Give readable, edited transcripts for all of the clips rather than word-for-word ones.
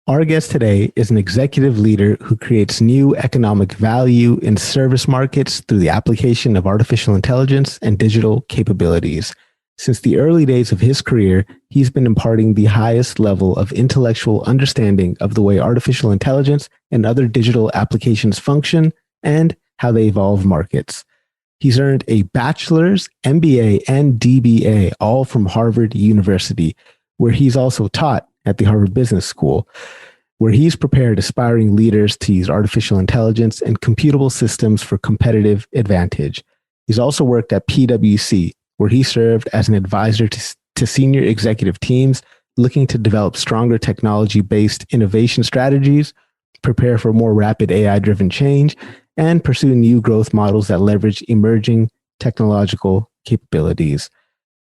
Our guest today is an executive leader who creates new economic value in service markets through the application of artificial intelligence and digital capabilities. Since the early days of his career, he's been imparting the highest level of intellectual understanding of the way artificial intelligence and other digital applications function and how they evolve markets. He's earned a bachelor's, MBA, and DBA, all from Harvard University, where he's also taught at the Harvard Business School, where he's prepared aspiring leaders to use artificial intelligence and computable systems for competitive advantage. He's also worked at PwC, where he served as an advisor to senior executive teams looking to develop stronger technology-based innovation strategies, prepare for more rapid AI-driven change, and pursue new growth models that leverage emerging technological capabilities.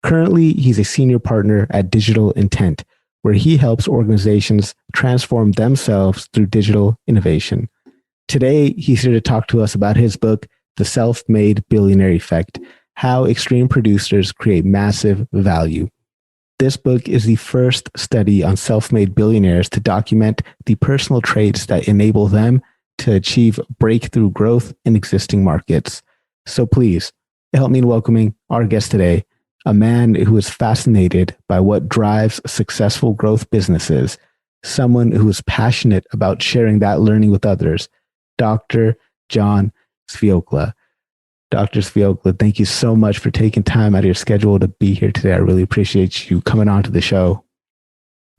Currently, he's a senior partner at Digital Intent, where he helps organizations transform themselves through digital innovation. Today, he's here to talk to us about his book, The Self-Made Billionaire Effect: How Extreme Producers Create Massive Value. This book is the first study on self-made billionaires to document the personal traits that enable them to achieve breakthrough growth in existing markets. So please help me in welcoming our guest today, a man who is fascinated by what drives successful growth businesses, someone who is passionate about sharing that learning with others, Dr. John Sviokla. Dr. Sviokla, thank you so much for taking time out of your schedule to be here today. I really appreciate you coming on to the show.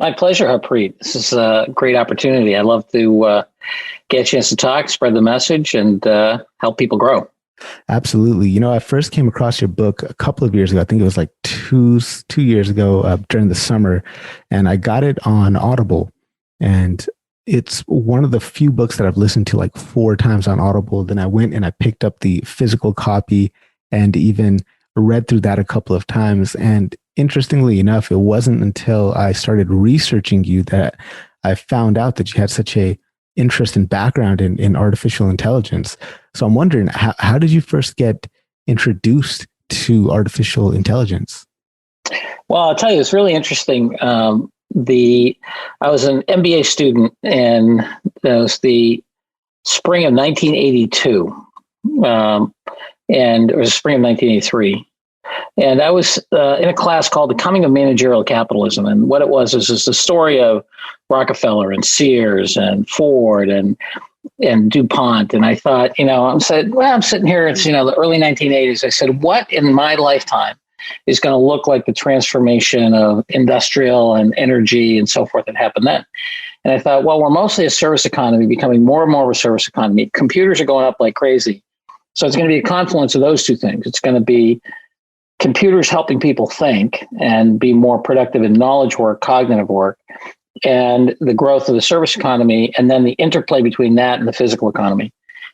My pleasure, Harpreet. This is a great opportunity. I love to get a chance to talk, spread the message, and help people grow. Absolutely. You know, I first came across your book a couple of years ago. I think it was like two years ago during the summer, and I got it on Audible. And it's one of the few books that I've listened to like 4 times on Audible. Then I went and I picked up the physical copy and even read through that a couple of times. And interestingly enough, it wasn't until I started researching you that I found out that you had such a interest and background in artificial intelligence. So I'm wondering, how did you first get introduced to artificial intelligence? Well, I'll tell you, it's really interesting. I was an MBA student, and it was the spring of 1982, and it was the spring of 1983. And I was in a class called The Coming of Managerial Capitalism. And what it was the story of Rockefeller and Sears and Ford and DuPont. And I thought, I'm sitting here, it's, the early 1980s. I said, what in my lifetime is going to look like the transformation of industrial and energy and so forth that happened then? And I thought, well, we're mostly a service economy, becoming more and more of a service economy. Computers are going up like crazy. So it's going to be a confluence of those two things. It's going to be computers helping people think and be more productive in knowledge work, cognitive work, and the growth of the service economy, and then the interplay between that and the physical economy.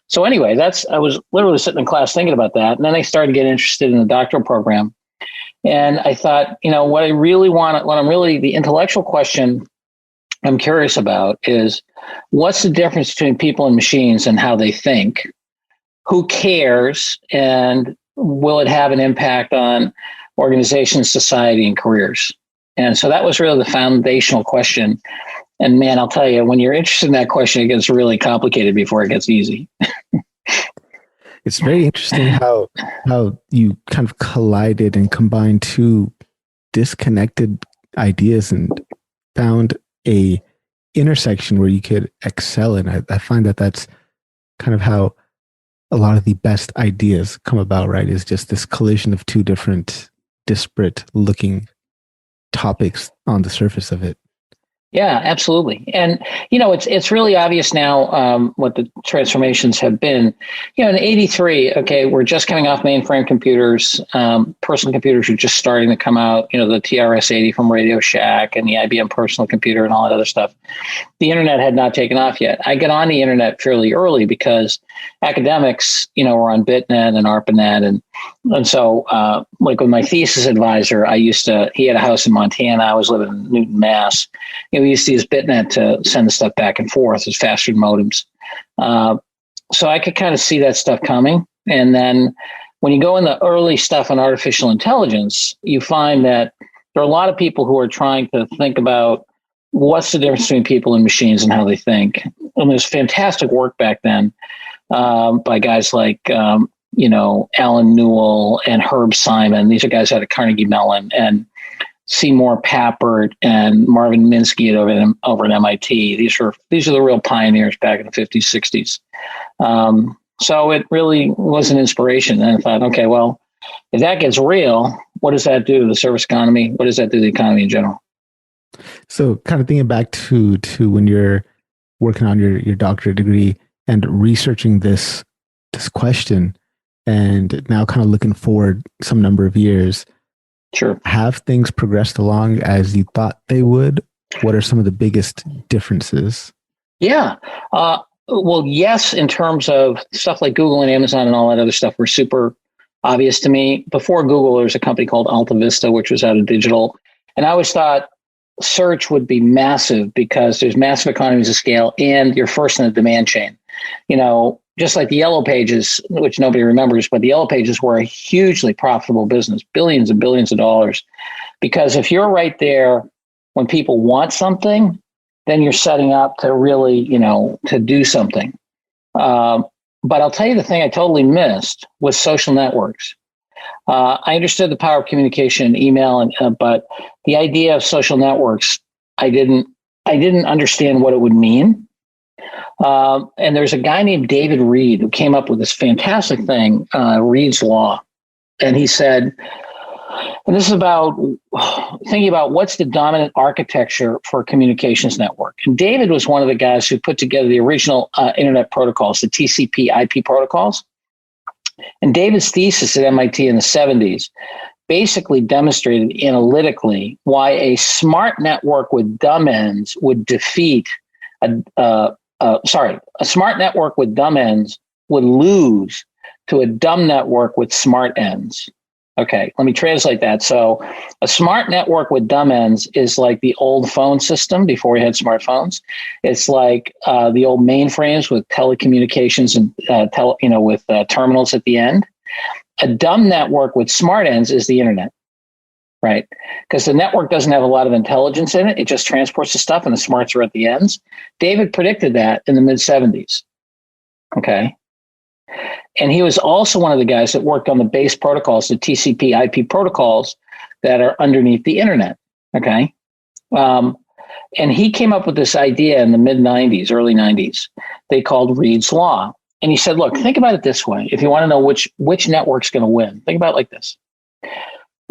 So anyway, I was literally sitting in class thinking about that. And then I started to get interested in the doctoral program. And I thought, the intellectual question I'm curious about is, what's the difference between people and machines and how they think? Who cares? And will it have an impact on organizations, society, and careers? And so that was really the foundational question. And man, I'll tell you, when you're interested in that question, it gets really complicated before it gets easy. It's very interesting how you kind of collided and combined two disconnected ideas and found a intersection where you could excel in. I find that that's kind of how a lot of the best ideas come about, right? Is just this collision of two different disparate looking topics on the surface of it. Yeah, absolutely. And, it's really obvious now what the transformations have been. In 83, okay, we're just coming off mainframe computers. Personal computers were just starting to come out, the TRS-80 from Radio Shack and the IBM personal computer and all that other stuff. The internet had not taken off yet. I got on the internet fairly early because academics, were on BitNet and ARPANET. And so, like with my thesis advisor, he had a house in Montana. I was living in Newton, Mass. We used to use BitNet to send the stuff back and forth. It's faster than modems. So I could kind of see that stuff coming. And then when you go in the early stuff on artificial intelligence, you find that there are a lot of people who are trying to think about what's the difference between people and machines and how they think. And there's fantastic work back then by guys like, Alan Newell and Herb Simon. These are guys out of Carnegie Mellon, and Seymour Papert and Marvin Minsky over at MIT. These are the real pioneers back in the 50s, 60s. So it really was an inspiration. And I thought, okay, well, if that gets real, what does that do to the service economy? What does that do to the economy in general? So kind of thinking back to when you're working on your doctorate degree and researching this question, and now kind of looking forward some number of years, sure, have things progressed along as you thought they would? What are some of the biggest differences? Yeah. Well, yes, in terms of stuff like Google and Amazon and all that other stuff were super obvious to me. Before Google, there was a company called Alta Vista, which was out of digital. And I always thought search would be massive because there's massive economies of scale and you're first in the demand chain. Just like the Yellow Pages, which nobody remembers, but the Yellow Pages were a hugely profitable business, billions and billions of dollars. Because if you're right there when people want something, then you're setting up to really, to do something. But I'll tell you the thing I totally missed was social networks. I understood the power of communication and email, but the idea of social networks, I didn't understand what it would mean. And there's a guy named David Reed who came up with this fantastic thing, Reed's Law. And he said, and this is about thinking about what's the dominant architecture for a communications network. And David was one of the guys who put together the original internet protocols, the TCP IP protocols. And David's thesis at MIT in the 70s basically demonstrated analytically why a smart network with dumb ends would defeat a smart network with dumb ends would lose to a dumb network with smart ends. Okay, let me translate that. So a smart network with dumb ends is like the old phone system before we had smartphones. It's like the old mainframes with telecommunications and with terminals at the end. A dumb network with smart ends is the internet, right? Because the network doesn't have a lot of intelligence in it. It just transports the stuff and the smarts are at the ends. David predicted that in the mid-70s. Okay. And he was also one of the guys that worked on the base protocols, the TCP IP protocols that are underneath the internet. Okay. And he came up with this idea in the mid-90s, early 90s. They called Reed's Law. And he said, look, think about it this way. If you want to know which network's going to win, think about it like this.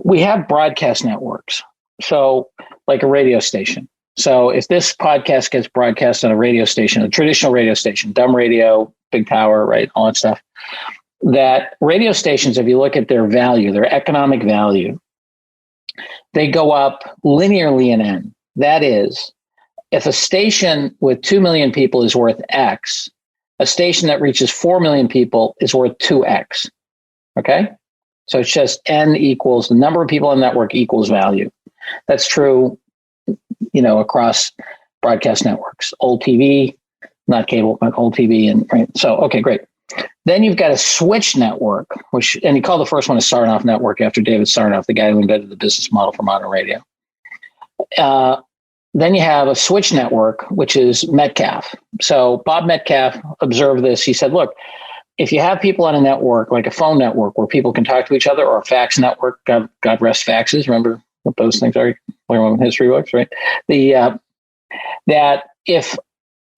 We have broadcast networks. So like a radio station. So if this podcast gets broadcast on a radio station, a traditional radio station, dumb radio, big tower, right, all that stuff, that radio stations, if you look at their value, their economic value, they go up linearly in N. That is, if a station with 2 million people is worth X, a station that reaches 4 million people is worth 2X. Okay? So it's just N equals the number of people on the network equals value. That's true, across broadcast networks, old TV, not cable, but old TV. And right. So, okay, great. Then you've got a switch network, and he called the first one a Sarnoff network after David Sarnoff, the guy who invented the business model for modern radio. Then you have a switch network, which is Metcalfe. So Bob Metcalfe observed this. He said, look, if you have people on a network, like a phone network where people can talk to each other, or a fax network, God rest faxes, remember what those things are? Learn them in history books, right?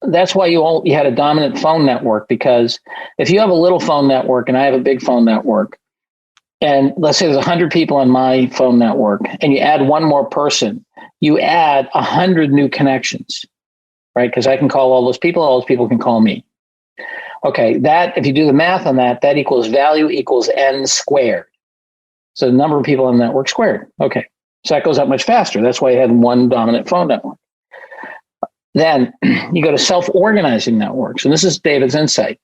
That's why you had a dominant phone network, because if you have a little phone network and I have a big phone network, and let's say there's 100 people on my phone network, and you add one more person, you add 100 new connections, right? Because I can call all those people can call me. Okay, that if you do the math on that, that equals value equals N squared. So the number of people on the network squared. Okay, so that goes up much faster. That's why you had one dominant phone network. Then you go to self-organizing networks. And this is David's insight.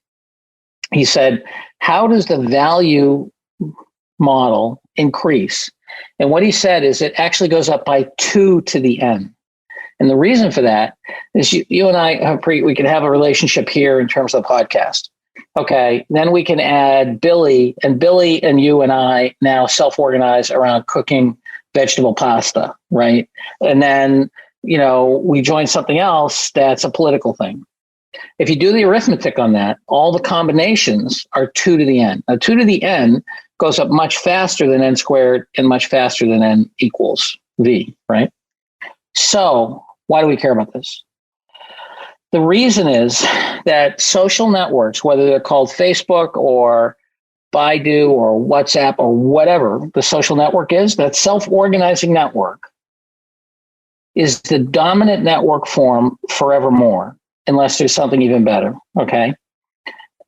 He said, how does the value model increase? And what he said is it actually goes up by 2 to the N. And the reason for that is you and I, we can have a relationship here in terms of the podcast. Okay, then we can add Billy and you and I now self-organize around cooking vegetable pasta, right? And then we join something else that's a political thing. If you do the arithmetic on that, all the combinations are 2 to the n. Now, 2 to the n goes up much faster than n squared and much faster than n equals v, right? So why do we care about this? The reason is that social networks, whether they're called Facebook or Baidu or WhatsApp or whatever the social network is, that self-organizing network is the dominant network form forevermore, unless there's something even better, okay?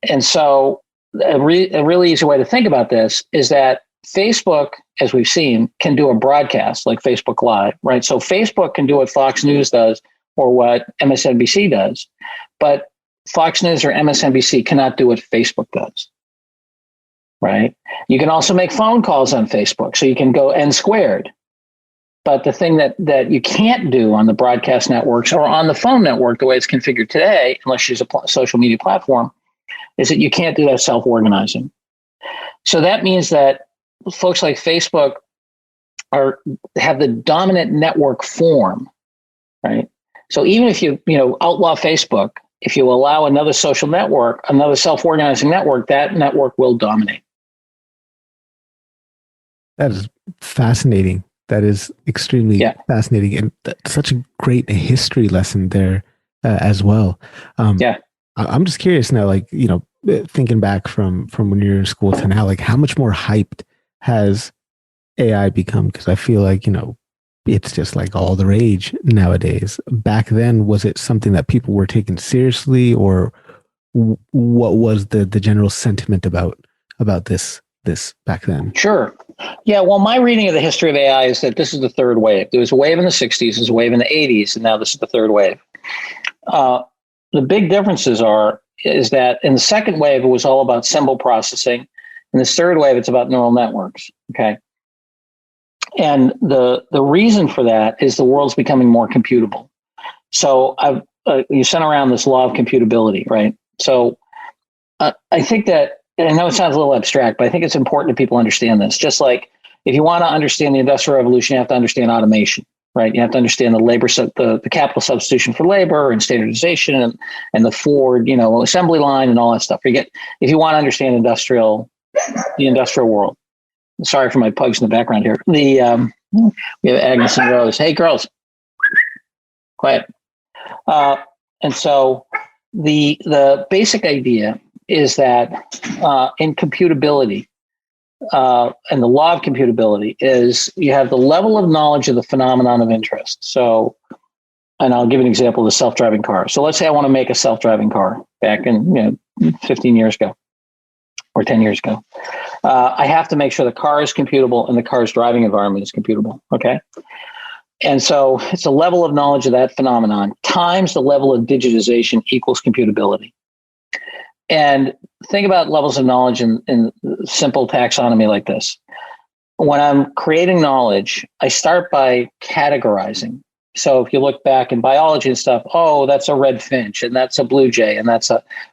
And so a really easy way to think about this is that Facebook, as we've seen, can do a broadcast like Facebook Live, right? So Facebook can do what Fox News does or what MSNBC does, but Fox News or MSNBC cannot do what Facebook does, right? You can also make phone calls on Facebook, so you can go n squared. But the thing that you can't do on the broadcast networks or on the phone network, the way it's configured today, unless you use a social media platform, is that you can't do that self-organizing. So that means that folks like Facebook have the dominant network form, right? So even if you outlaw Facebook, if you allow another social network, another self-organizing network, that network will dominate. That is fascinating. That is extremely fascinating, and that's such a great history lesson there as well. I'm just curious now, like, thinking back from when you were in school to now, like how much more hyped has AI become? Because I feel like, it's just like all the rage nowadays. Back then, was it something that people were taking seriously, or what was the general sentiment about this back then? Sure. Yeah, well, my reading of the history of AI is that this is the third wave. There was a wave in the 60s, there's a wave in the 80s, and now this is the third wave. The big differences is that in the second wave, it was all about symbol processing. In this third wave, it's about neural networks, okay? And the reason for that is the world's becoming more computable. So you sent around this law of computability, right? So I think that, and I know it sounds a little abstract, but I think it's important that people understand this. Just like if you want to understand the Industrial Revolution, you have to understand automation, right? You have to understand the capital substitution for labor and standardization and the Ford, assembly line and all that stuff. If you want to understand the industrial world. Sorry for my pugs in the background here. We have Agnes and Rose. Hey, girls, quiet. And so the basic idea is that in computability, and the law of computability is you have the level of knowledge of the phenomenon of interest. So, and I'll give an example of the self-driving car. So let's say I want to make a self-driving car back in 15 years ago or 10 years ago. I have to make sure the car is computable and the car's driving environment is computable, okay? And so it's a level of knowledge of that phenomenon times the level of digitization equals computability. And think about levels of knowledge in simple taxonomy like this. When I'm creating knowledge, I start by categorizing. So if you look back in biology and stuff, oh, that's a red finch and that's a blue jay and that's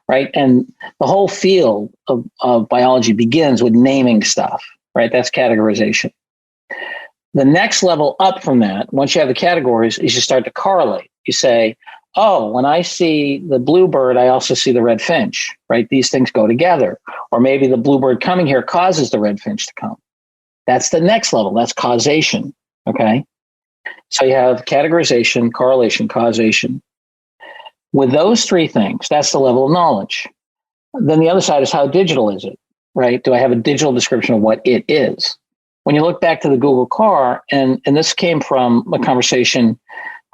right? And the whole field of biology begins with naming stuff, right? That's categorization. The next level up from that, once you have the categories, is you start to correlate. You say, oh, when I see the bluebird, I also see the red finch, right? These things go together. Or maybe the bluebird coming here causes the red finch to come. That's the next level. That's causation, okay? So you have categorization, correlation, causation. With those three things, that's the level of knowledge. Then the other side is how digital is it, right? Do I have a digital description of what it is? When you look back to the Google car, and this came from a conversation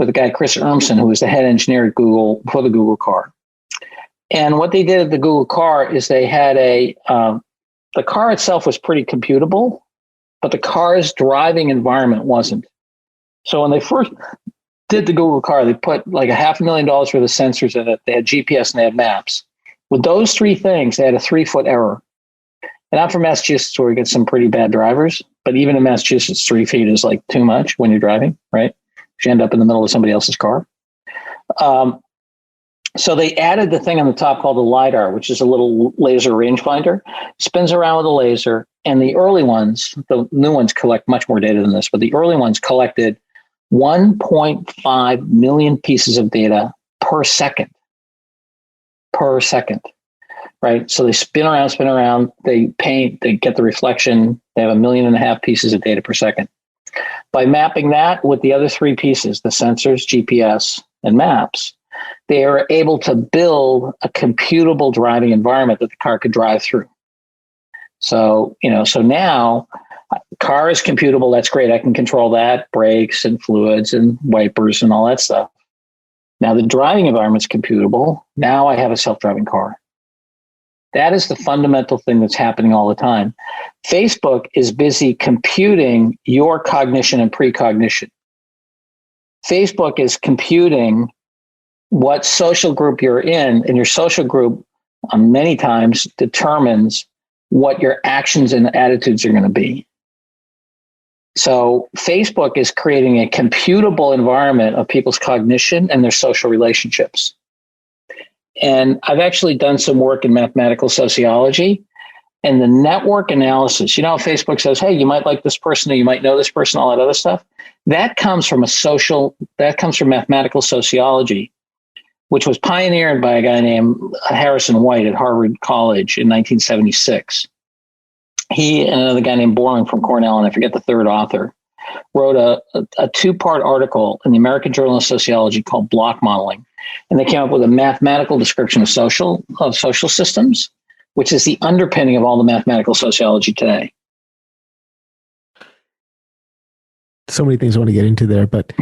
with a guy, Chris Urmson, who was the head engineer at Google for the Google car. And what they did at the Google car is they had the car itself was pretty computable, but the car's driving environment wasn't. So when they first did the Google car, they put like $500,000 worth of sensors in it. They had GPS and they had maps. With those three things, they had a 3-foot error. And I'm from Massachusetts, where we get some pretty bad drivers. But even in Massachusetts, 3 feet is like too much when you're driving, right? You end up in the middle of somebody else's car. So they added the thing on the top called the LiDAR, which is a little laser rangefinder. Spins around with a laser. And the early ones, the new ones collect much more data than this, but the early ones collected 1.5 million pieces of data per second. Right? So they spin around, they paint, they get the reflection, they have 1.5 million pieces of data per second. By mapping that with the other three pieces, the sensors, GPS, and maps, they are able to build a computable driving environment that the car could drive through. So, so now car is computable. That's great. I can control that, brakes and fluids and wipers and all that stuff. Now the driving environment's computable. Now I have a self-driving car. That is the fundamental thing that's happening all the time. Facebook is busy computing your cognition and precognition. Facebook is computing what social group you're in, and your social group many times determines what your actions and attitudes are going to be. So Facebook is creating a computable environment of people's cognition and their social relationships. And I've actually done some work in mathematical sociology and the network analysis. Facebook says, hey, you might like this person or you might know this person, all that other stuff. That comes from mathematical sociology, which was pioneered by a guy named Harrison White at Harvard College in 1976. He and another guy named Boring from Cornell, and I forget the third author, wrote a two-part article in the American Journal of Sociology called Block Modeling. And they came up with a mathematical description of social systems, which is the underpinning of all the mathematical sociology today. So many things I want to get into there, but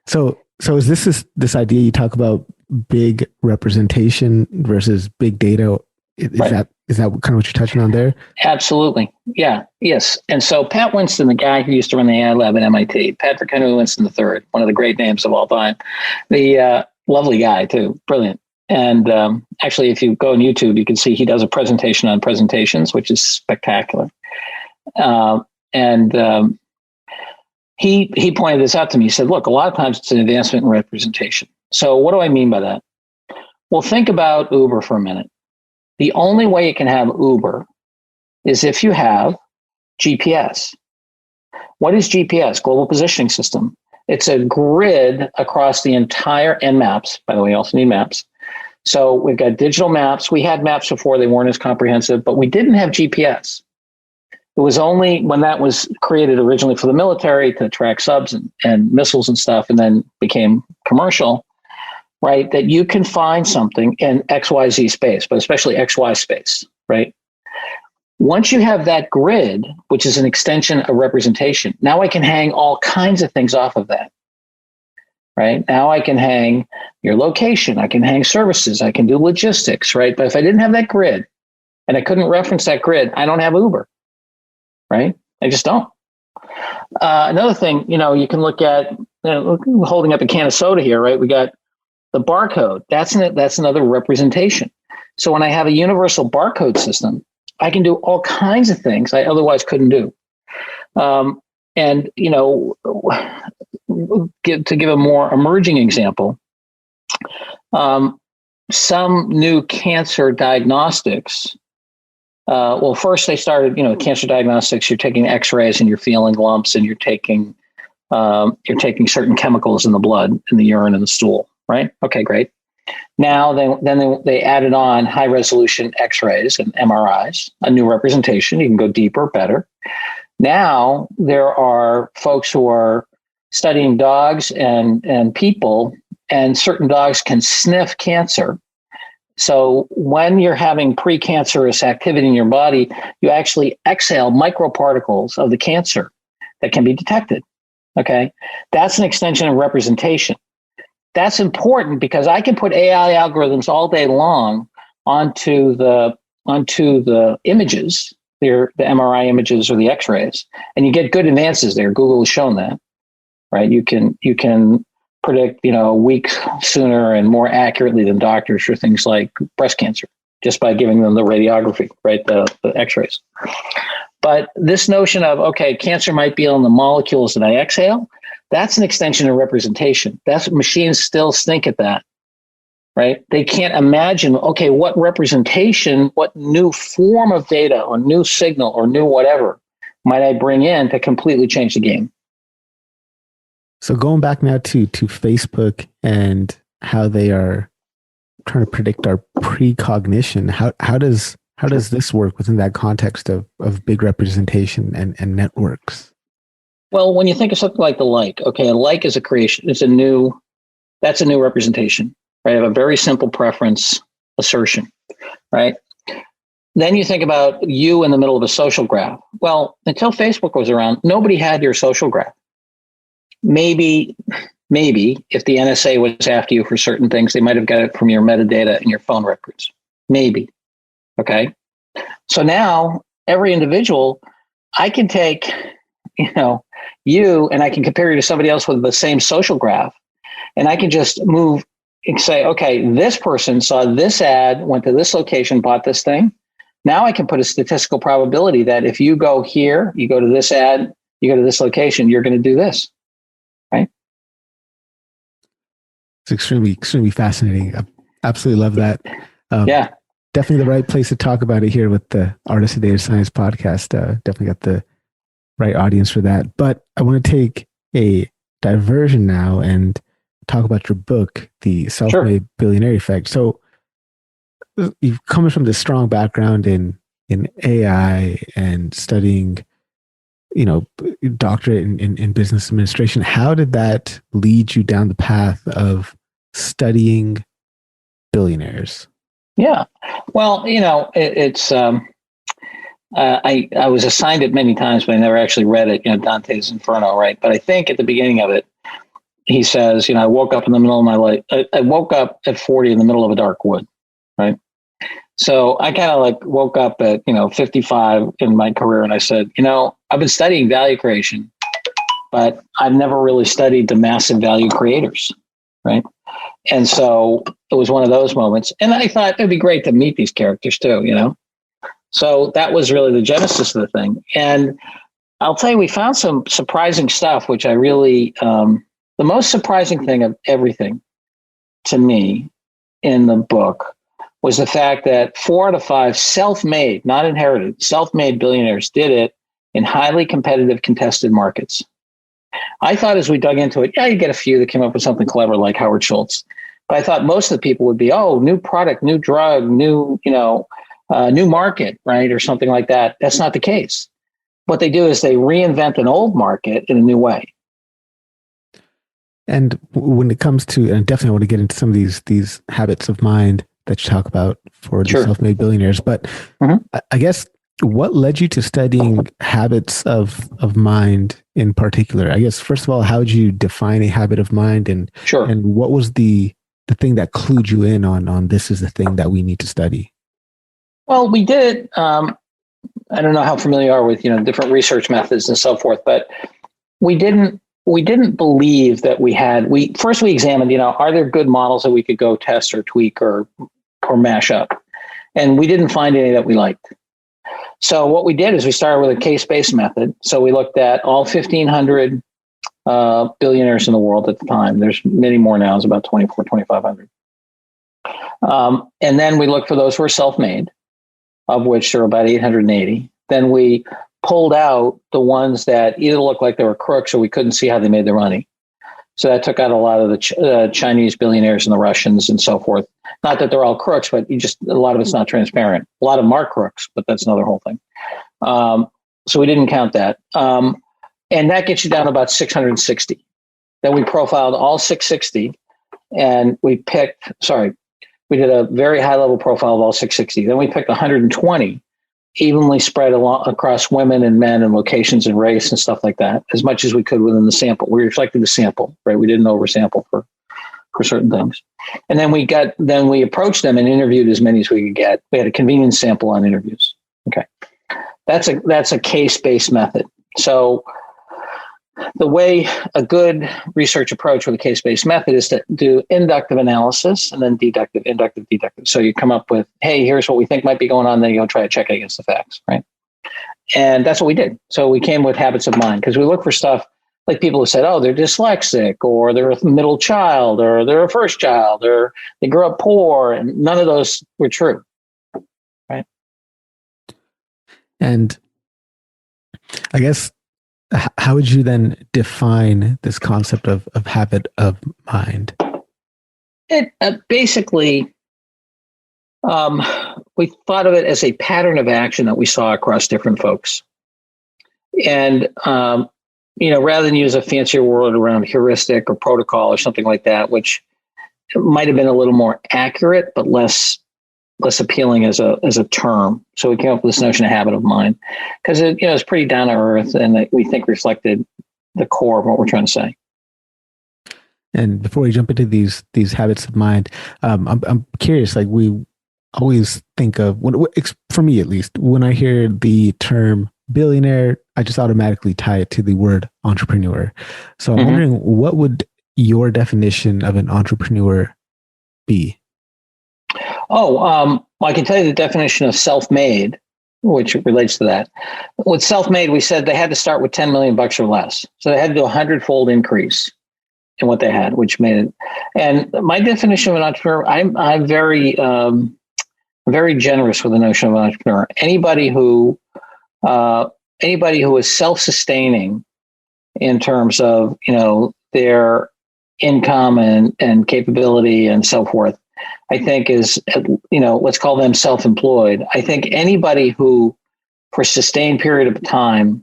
so is this idea you talk about big representation versus big data? Is that kind of what you're touching on there? Absolutely. Yeah. Yes. And so Pat Winston, the guy who used to run the AI lab at MIT, Patrick Henry Winston III, one of the great names of all time, the lovely guy too, brilliant. And actually, if you go on YouTube, you can see he does a presentation on presentations, which is spectacular. He pointed this out to me. He said, look, a lot of times it's an advancement in representation. So what do I mean by that? Well, think about Uber for a minute. The only way you can have Uber is if you have GPS. What is GPS? Global Positioning System. It's a grid across the entire, and maps. By the way, you also need maps. So we've got digital maps. We had maps before. They weren't as comprehensive, but we didn't have GPS. It was only when that was created originally for the military to track subs and missiles and stuff, and then became commercial, right, that you can find something in XYZ space, but especially XY space, right? Once you have that grid, which is an extension of representation, now I can hang all kinds of things off of that, right? Now I can hang your location, I can hang services, I can do logistics, right? But if I didn't have that grid and I couldn't reference that grid, I don't have Uber, right? I just don't. Another thing, you can look at, holding up a can of soda here, right? We got the barcode. That's another representation. So when I have a universal barcode system, I can do all kinds of things I otherwise couldn't do. To give a more emerging example, some new cancer diagnostics. First they started, cancer diagnostics. You're taking X-rays and you're feeling lumps, and you're taking certain chemicals in the blood, in the urine, and the stool. Right? Okay, great. Now they added on high resolution X-rays and MRIs, a new representation. You can go deeper, better. Now there are folks who are studying dogs and people, and certain dogs can sniff cancer. So when you're having precancerous activity in your body, you actually exhale microparticles of the cancer that can be detected. Okay, that's an extension of representation. That's important because I can put AI algorithms all day long onto the images, the MRI images or the X-rays, and you get good advances there. Google has shown that, right? You can predict, a week sooner and more accurately than doctors for things like breast cancer, just by giving them the radiography, right? The X-rays. But this notion of, okay, cancer might be on the molecules that I exhale, that's an extension of representation. That's machines still stink at that, right? They can't imagine, okay, what representation, what new form of data or new signal or new whatever might I bring in to completely change the game? So going back now to Facebook and how they are trying to predict our precognition, how does this work within that context of big representation and networks? Well, when you think of something like the like, okay, a like is a creation. That's a new representation, right? Of a very simple preference assertion, right? Then you think about you in the middle of a social graph. Well, until Facebook was around, nobody had your social graph. Maybe if the NSA was after you for certain things, they might have got it from your metadata and your phone records. Maybe. Okay. So now every individual, I can take, you and I can compare you to somebody else with the same social graph. And I can just move and say, okay, this person saw this ad, went to this location, bought this thing. Now I can put a statistical probability that if you go here, you go to this ad, you go to this location, you're going to do this, right? It's extremely, extremely fascinating. I absolutely love that. Yeah. Definitely the right place to talk about it here with the Artists of Data Science podcast. Definitely got the right audience for that. But I want to take a diversion now and talk about your book, The Self-Made Billionaire Effect. So you've come from this strong background in AI and studying, doctorate in business administration. How did that lead you down the path of studying billionaires? Yeah. Well, it's I was assigned it many times, but I never actually read it. Dante's Inferno, right? But I think at the beginning of it, he says, I woke up in the middle of my life. I woke up at 40 in the middle of a dark wood, right? So I kind of woke up at 55 in my career, and I said, I've been studying value creation, but I've never really studied the massive value creators, right? And so it was one of those moments. And I thought it'd be great to meet these characters too, So that was really the genesis of the thing. And I'll tell you, we found some surprising stuff, which I really, the most surprising thing of everything to me in the book was the fact that 4 out of 5 self-made, not inherited, self-made billionaires did it in highly competitive, contested markets. I thought as we dug into it, you get a few that came up with something clever like Howard Schultz. But I thought most of the people would be, new product, new drug, new market, right? Or something like that. That's not the case. What they do is they reinvent an old market in a new way. And when it comes to, and definitely I want to get into some of these habits of mind that you talk about for the self-made billionaires, but I guess what led you to studying habits of mind in particular? I guess, first of all, how would you define a habit of mind, and what was the thing that clued you in on this is the thing that we need to study? Well, we did. I don't know how familiar you are with different research methods and so forth, but we didn't believe that we examined, are there good models that we could go test or tweak or mash up? And we didn't find any that we liked. So what we did is we started with a case-based method. So we looked at all 1,500 billionaires in the world at the time. There's many more now. It's about 2,500. And then we looked for those who were self-made, of which there are about 880. Then we pulled out the ones that either looked like they were crooks or we couldn't see how they made their money. So that took out a lot of the Chinese billionaires and the Russians and so forth. Not that they're all crooks, but a lot of it's not transparent. A lot of them are crooks, but that's another whole thing. So we didn't count that. And that gets you down to about 660. Then we profiled all 660 and we did a very high level profile of all 660. Then we picked 120 evenly spread across women and men and locations and race and stuff like that, as much as we could within the sample. We reflected the sample, right? We didn't oversample for certain things. And then we approached them and interviewed as many as we could get. We had a convenience sample on interviews. Okay. That's a case-based method. So the way a good research approach with a case-based method is to do inductive analysis and then deductive, inductive, deductive. So you come up with, hey, here's what we think might be going on. Then you go try to check it against the facts, right? And that's what we did. So we came with habits of mind because we look for stuff like people who said, they're dyslexic or they're a middle child or they're a first child or they grew up poor. And none of those were true, right? And I guess How would you then define this concept of habit of mind? It basically, we thought of it as a pattern of action that we saw across different folks. And, rather than use a fancier word around heuristic or protocol or something like that, which might have been a little more accurate, but less appealing as a term. So we came up with this notion of habit of mind because it's pretty down to earth and we think reflected the core of what we're trying to say. And before we jump into these habits of mind, I'm curious. Like, we always think of, for me at least, when I hear the term billionaire, I just automatically tie it to the word entrepreneur. So I'm wondering, what would your definition of an entrepreneur be? Well, I can tell you the definition of self-made, which relates to that. With self-made, we said they had to start with 10 million bucks or less. So they had to do a 100-fold increase in what they had, which made it. And my definition of an entrepreneur, I'm very, very generous with the notion of an entrepreneur. Anybody who is self-sustaining in terms of, their income and capability and self-worth, I think is, let's call them self-employed. I think anybody who, for a sustained period of time,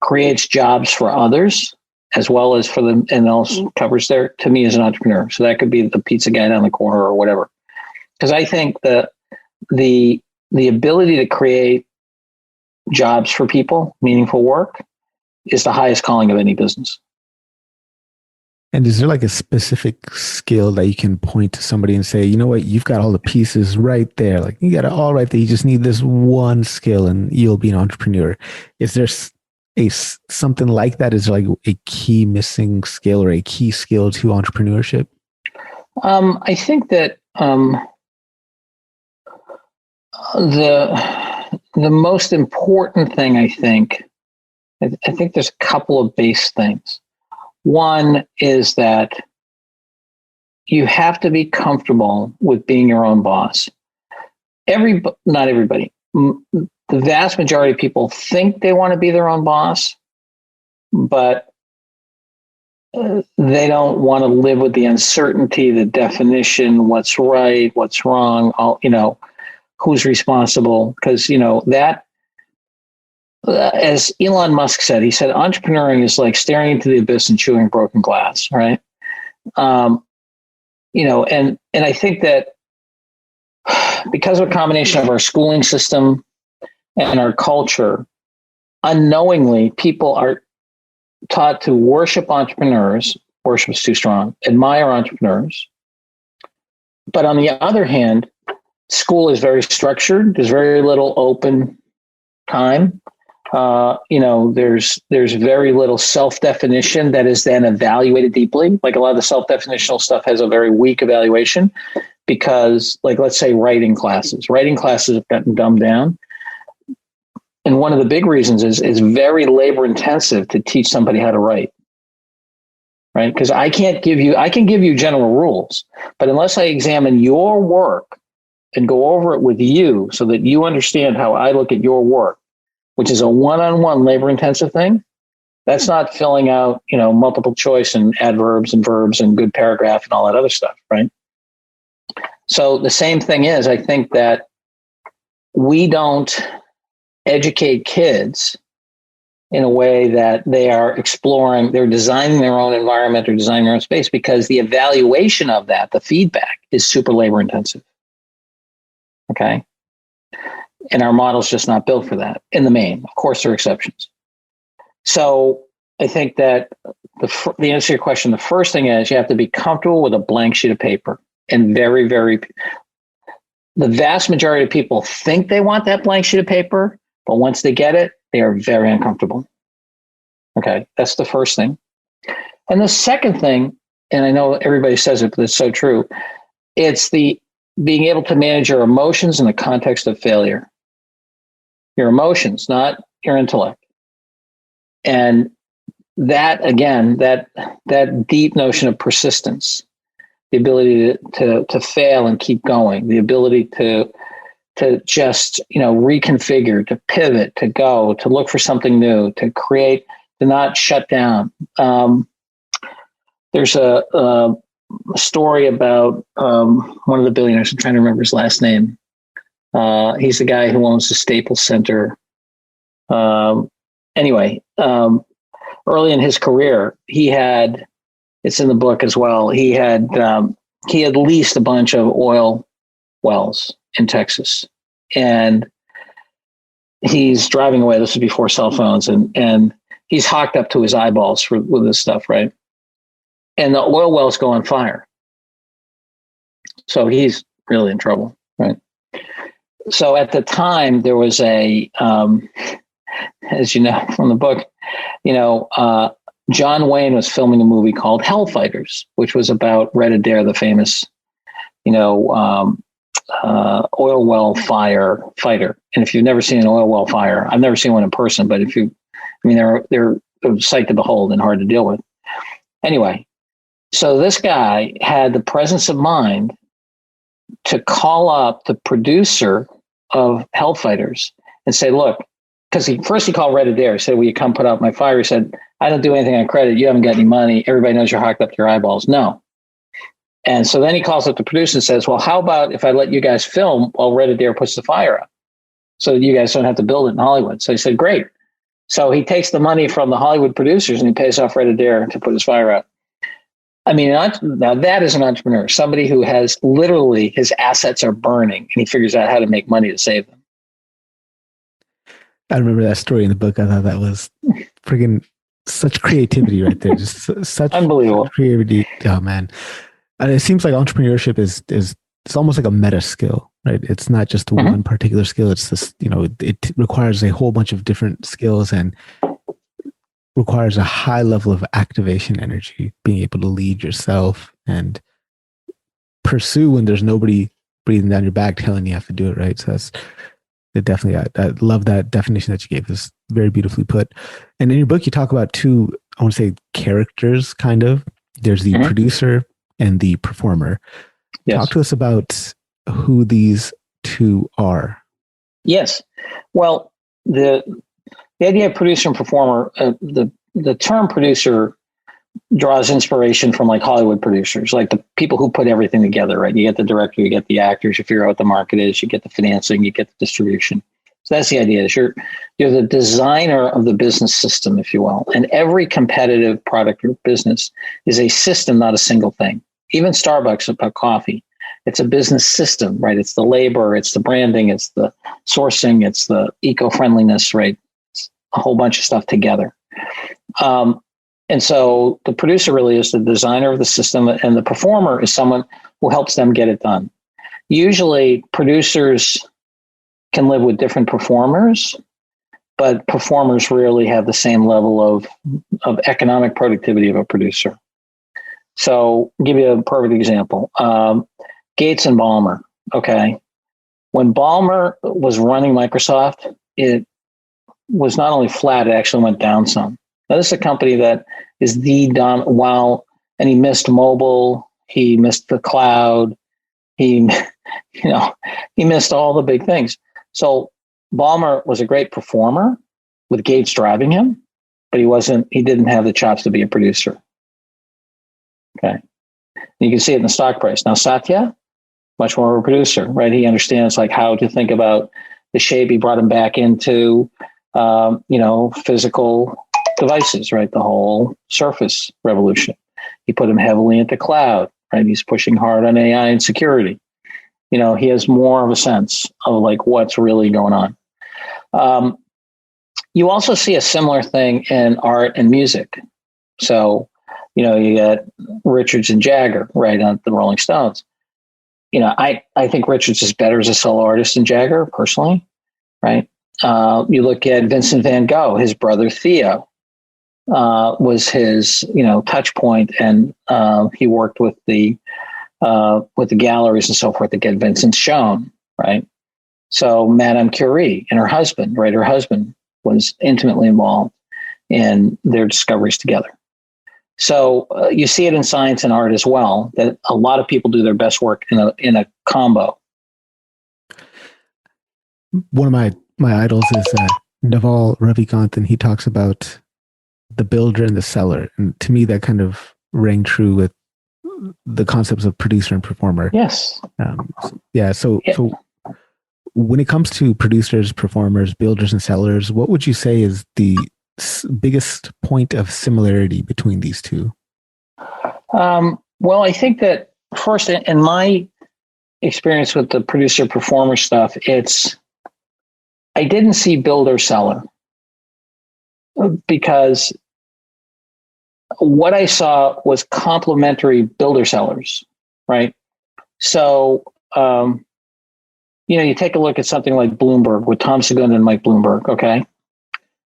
creates jobs for others as well as for them, and also covers their, to me, as an entrepreneur. So that could be the pizza guy down the corner or whatever. Because I think that the ability to create jobs for people, meaningful work, is the highest calling of any business. And is there like a specific skill that you can point to somebody and say, you know what, you've got all the pieces right there. Like, you got it all right there. You just need this one skill and you'll be an entrepreneur. Is there something like that? Is there like a key missing skill or a key skill to entrepreneurship? I think that the most important thing, I think there's a couple of base things. One is that you have to be comfortable with being your own boss. Not everybody. The vast majority of people think they want to be their own boss, but they don't want to live with the uncertainty, the definition, what's right, what's wrong, who's responsible. Because, that, as Elon Musk said, he said, entrepreneuring is like staring into the abyss and chewing broken glass, right? And I think that because of a combination of our schooling system and our culture, unknowingly, people are taught to worship entrepreneurs. Worship is too strong. Admire entrepreneurs. But on the other hand, school is very structured. There's very little open time. There's very little self-definition that is then evaluated deeply. Like, a lot of the self-definitional stuff has a very weak evaluation because, like, let's say writing classes have gotten dumbed down. And one of the big reasons is very labor intensive to teach somebody how to write. Right? Because I can give you general rules, but unless I examine your work and go over it with you so that you understand how I look at your work, which is a one-on-one labor-intensive thing, that's not filling out, multiple choice and adverbs and verbs and good paragraph and all that other stuff, right? So the same thing is, I think that we don't educate kids in a way that they are exploring, they're designing their own environment or designing their own space, because the evaluation of that, the feedback, is super labor-intensive. Okay? And our model's just not built for that in the main. Of course, there are exceptions. So I think that the answer to your question, the first thing is you have to be comfortable with a blank sheet of paper. And very, very, the vast majority of people think they want that blank sheet of paper, but once they get it, they are very uncomfortable. Okay, that's the first thing. And the second thing, and I know everybody says it, but it's so true, it's the being able to manage your emotions in the context of failure. Your emotions, not your intellect. And that, again, that deep notion of persistence, the ability to fail and keep going, the ability to just, reconfigure, to pivot, to go, to look for something new, to create to not shut down. There's a story about one of the billionaires. I'm trying to remember his last name. He's the guy who owns the Staples Center. Anyway, early in his career, he had, it's in the book as well, he had leased a bunch of oil wells in Texas. And he's driving away. This was before cell phones. And he's hocked up to his eyeballs with this stuff, right? And the oil wells go on fire. So he's really in trouble, right? So at the time, there was a, as you know from the book, John Wayne was filming a movie called Hellfighters, which was about Red Adair, the famous, oil well fighter. And if you've never seen an oil well fire, I've never seen one in person, but they're a sight to behold and hard to deal with. Anyway, so this guy had the presence of mind to call up the producer of Hellfighters and say, look, because he called Red Adair. He said, will you come put out my fire? He said, I don't do anything on credit. You haven't got any money. Everybody knows you're hocked up to your eyeballs. No. And so then he calls up the producer and says, well, how about if I let you guys film while Red Adair puts the fire out so you guys don't have to build it in Hollywood? So he said, great. So he takes the money from the Hollywood producers and he pays off Red Adair to put his fire out. I mean, now that is an entrepreneur, somebody who has literally his assets are burning and he figures out how to make money to save them. I remember that story in the book. I thought that was friggin' such creativity right there. Just such unbelievable creativity. Oh man. And it seems like entrepreneurship is it's almost like a meta skill, right? It's not just one particular skill. It's this, it requires a whole bunch of different skills and requires a high level of activation energy, being able to lead yourself and pursue when there's nobody breathing down your back telling you have to do it, right? So that's it. Definitely, I love that definition that you gave. It's very beautifully put. And in your book, you talk about two, I want to say, characters, kind of. There's the producer and the performer. Yes. Talk to us about who these two are. Yes. Well, the idea of producer and performer, the term producer draws inspiration from like Hollywood producers, like the people who put everything together, right? You get the director, you get the actors, you figure out what the market is, you get the financing, you get the distribution. So that's the idea. Is you're the designer of the business system, if you will. And every competitive product or business is a system, not a single thing. Even Starbucks about coffee, it's a business system, right? It's the labor, it's the branding, it's the sourcing, it's the eco-friendliness, right? It's a whole bunch of stuff together. And so the producer really is the designer of the system, and the performer is someone who helps them get it done. Usually producers can live with different performers, but performers rarely have the same level of economic productivity of a producer. So I'll give you a perfect example. Gates and Ballmer, okay? When Ballmer was running Microsoft, it was not only flat, it actually went down some. Now, this is a company that is and he missed mobile, he missed the cloud, he missed all the big things. So Ballmer was a great performer with Gates driving him, but he didn't have the chops to be a producer. Okay. And you can see it in the stock price. Now, Satya, much more of a producer, right? He understands like how to think about the shape. He brought him back into, physical devices, right? The whole Surface revolution. He put him heavily into cloud, right? He's pushing hard on AI and security. He has more of a sense of like what's really going on. You also see a similar thing in art and music. So, you got Richards and Jagger, right, on the Rolling Stones. I think Richards is better as a solo artist than Jagger, personally, right? You look at Vincent van Gogh, his brother Theo was his, touch point, and he worked with the galleries and so forth to get Vincent shown, right? So Madame Curie and her husband, right? Her husband was intimately involved in their discoveries together. So you see it in science and art as well, that a lot of people do their best work in a combo. One of my idols is Naval Ravikant, and he talks about the builder and the seller. And to me, that kind of rang true with the concepts of producer and performer. Yes. So when it comes to producers, performers, builders, and sellers, what would you say is the biggest point of similarity between these two? Well, I think that first, in my experience with the producer performer stuff, I didn't see builder seller, because what I saw was complementary builder sellers, right? So, you take a look at something like Bloomberg with Tom Segunda and Mike Bloomberg, okay?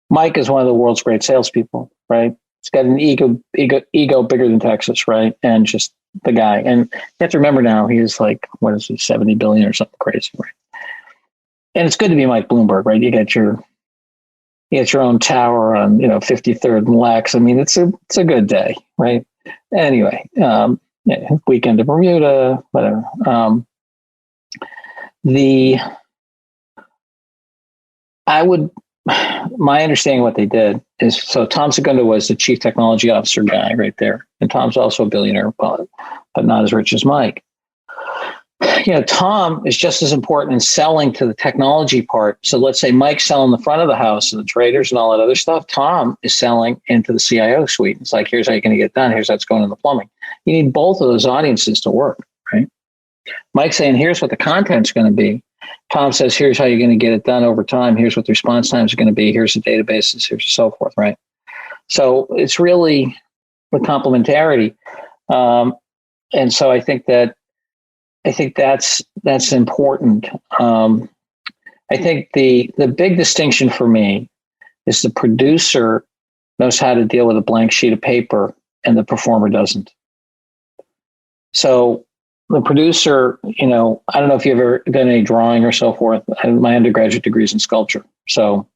Mike is one of the world's great salespeople, right? He's got an ego bigger than Texas, right? And just the guy. And you have to remember now, he's like, 70 billion or something crazy, right? And it's good to be Mike Bloomberg, right? You get your own tower on, 53rd and Lex. I mean, it's a good day, right? Anyway, weekend to Bermuda, whatever. My understanding of what they did is, so Tom Segunda was the chief technology officer guy right there. And Tom's also a billionaire, but not as rich as Mike. Tom is just as important in selling to the technology part. So let's say Mike's selling the front of the house and the traders and all that other stuff. Tom is selling into the CIO suite. It's like, here's how you're going to get it done. Here's how it's going in the plumbing. You need both of those audiences to work, right? Mike's saying, here's what the content's going to be. Tom says, here's how you're going to get it done over time. Here's what the response times are going to be. Here's the databases. Here's so forth, right? So it's really the complementarity. And so I think that's important. I think the big distinction for me is the producer knows how to deal with a blank sheet of paper and the performer doesn't. So the producer, I don't know if you've ever done any drawing or so forth. My undergraduate degree is in sculpture. So,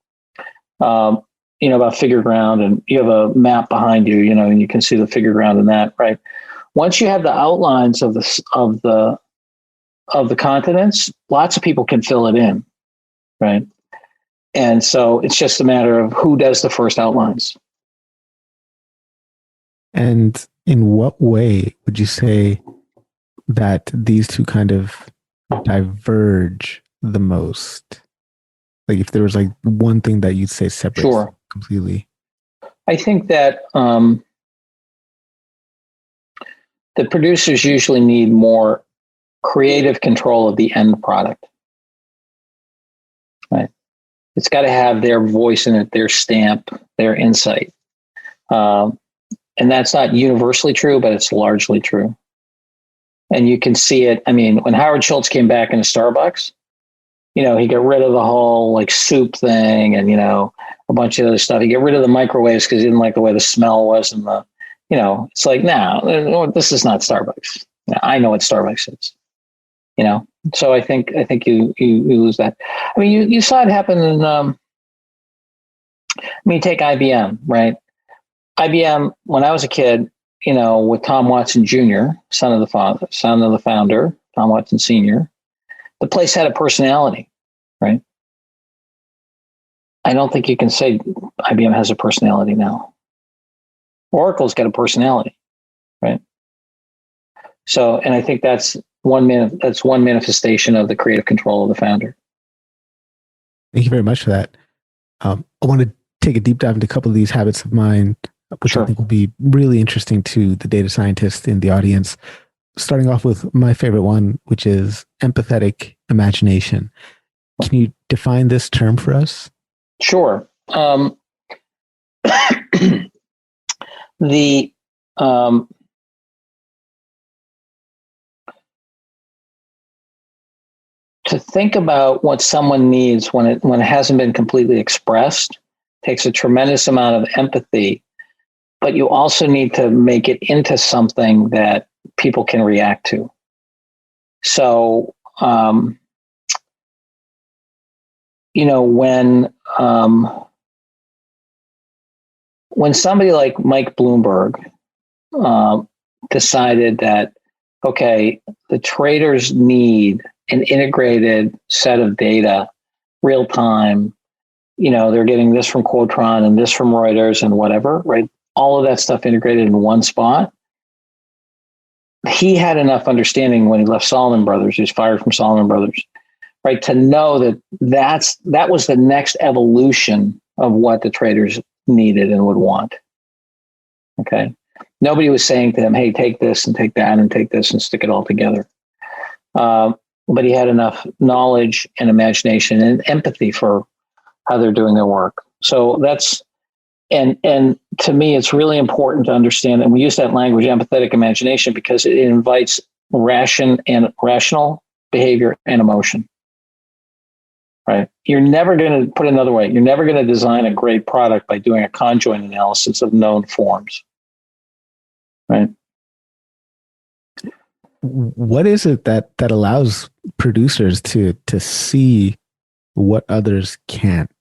about figure ground, and you have a map behind you, and you can see the figure ground in that, right? Once you have the outlines of the continents, lots of people can fill it in, right? And so it's just a matter of who does the first outlines. And in what way would you say that these two kind of diverge the most? Like, if there was like one thing that you'd say separates completely. I think that the producers usually need more creative control of the end product, right? It's got to have their voice in it, their stamp, their insight. And that's not universally true, but it's largely true. And you can see it. I mean, when Howard Schultz came back into Starbucks, he got rid of the whole like soup thing and, a bunch of other stuff. He got rid of the microwaves because he didn't like the way the smell was. And it's like, no, this is not Starbucks. I know what Starbucks is, So I think you lose that. I mean, you saw it happen in, take IBM, right? IBM, when I was a kid, with Tom Watson Jr., son of the founder, Tom Watson Sr., the place had a personality, right? I don't think you can say IBM has a personality now. Oracle's got a personality, right? So, and I think that's one manifestation of the creative control of the founder. Thank you very much for that. I want to take a deep dive into a couple of these habits of mine, which I think will be really interesting to the data scientists in the audience. Starting off with my favorite one, which is empathetic imagination. Can you define this term for us? Sure. To think about what someone needs when it hasn't been completely expressed takes a tremendous amount of empathy, but you also need to make it into something that people can react to. So, when somebody like Mike Bloomberg decided that, okay, the traders need an integrated set of data, real time, they're getting this from Quotron and this from Reuters and whatever, right? All of that stuff integrated in one spot. He had enough understanding when he left Salomon Brothers, he was fired from Salomon Brothers, right, to know that was the next evolution of what the traders needed and would want. Okay. Nobody was saying to him, hey, take this and take that and take this and stick it all together. But he had enough knowledge and imagination and empathy for how they're doing their work. So that's, and to me, it's really important to understand, and we use that language, empathetic imagination, because it invites rational behavior and emotion. Right? You're never going to, put it another way, you're never going to design a great product by doing a conjoint analysis of known forms. Right? What is it that allows producers to see what others can't?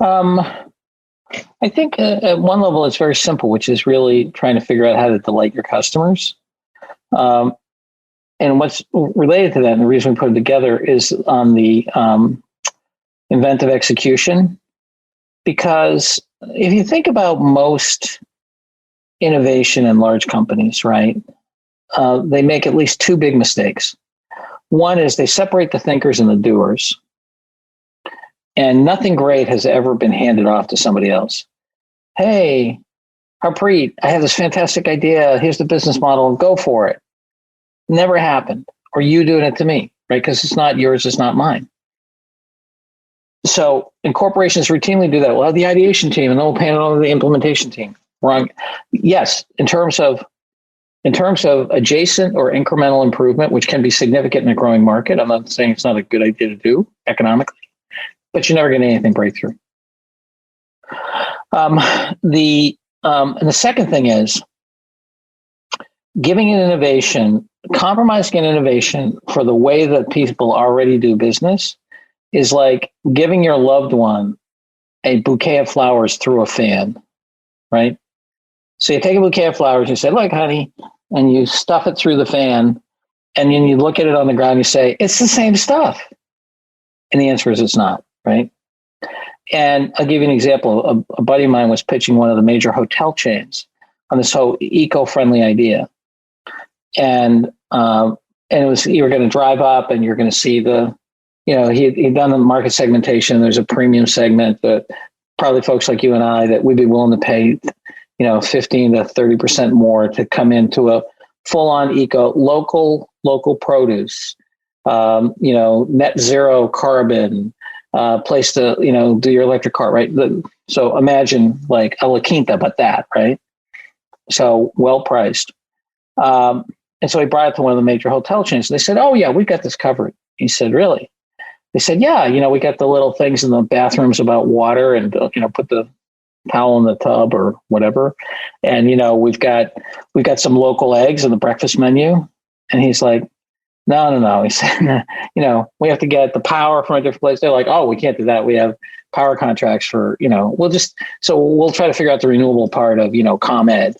I think at one level it's very simple, which is really trying to figure out how to delight your customers. And what's related to that, and the reason we put it together, is on the inventive execution. Because if you think about most innovation in large companies, right, they make at least two big mistakes. One is they separate the thinkers and the doers. And nothing great has ever been handed off to somebody else. Hey, Harpreet, I have this fantastic idea. Here's the business model. Go for it. Never happened. Or you doing it to me, right? Because it's not yours, it's not mine. So, and corporations routinely do that. We'll have the ideation team and then we'll pan it over to the implementation team. Wrong. Yes, in terms of adjacent or incremental improvement, which can be significant in a growing market. I'm not saying it's not a good idea to do economically, but you're never getting anything breakthrough. And the second thing is giving an innovation, compromising an innovation for the way that people already do business is like giving your loved one a bouquet of flowers through a fan, right? So you take a bouquet of flowers, you say, look, honey, and you stuff it through the fan, and then you look at it on the ground, you say, it's the same stuff. And the answer is it's not, right? And I'll give you an example. A buddy of mine was pitching one of the major hotel chains on this whole eco-friendly idea. And it was, you were going to drive up and you're going to see he'd done the market segmentation. There's a premium segment that probably folks like you and I that we'd be willing to pay, 15 to 30% more to come into a full-on local produce, net zero carbon, place to, do your electric car, right? So imagine like a La Quinta, but that, right? So well priced. And so he brought it to one of the major hotel chains. They said, oh yeah, we've got this covered. He said, really? They said, yeah, we got the little things in the bathrooms about water and, put the towel in the tub or whatever. And, we've got some local eggs in the breakfast menu. And he's like, no. He said, we have to get the power from a different place. They're like, oh, we can't do that. We have power contracts for, we'll try to figure out the renewable part of, ComEd.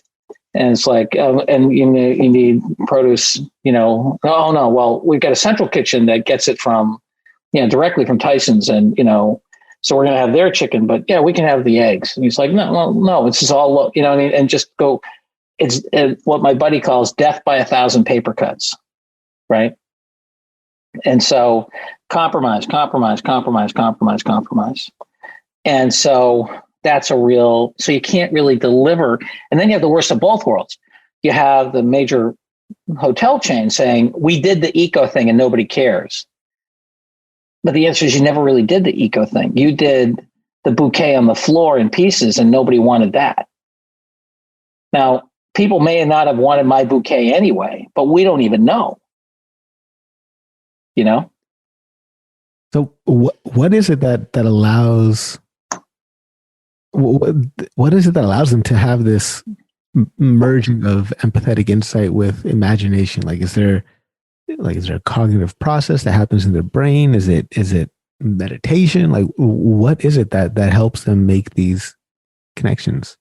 And it's like, and you need produce, oh no, well, we've got a central kitchen that gets it from, directly from Tyson's, and, so we're going to have their chicken, but yeah, we can have the eggs. And he's like, no, this is all, and just go, it's what my buddy calls death by 1,000 paper cuts. Right. And so compromise. And so that's so you can't really deliver. And then you have the worst of both worlds. You have the major hotel chain saying, we did the eco thing and nobody cares. But the answer is you never really did the eco thing. You did the bouquet on the floor in pieces and nobody wanted that. Now, people may not have wanted my bouquet anyway, but we don't even know. So what is it that allows, what is it that allows them to have this merging of empathetic insight with imagination? Like, is there a cognitive process that happens in their brain? Is it meditation? Like, what is it that helps them make these connections?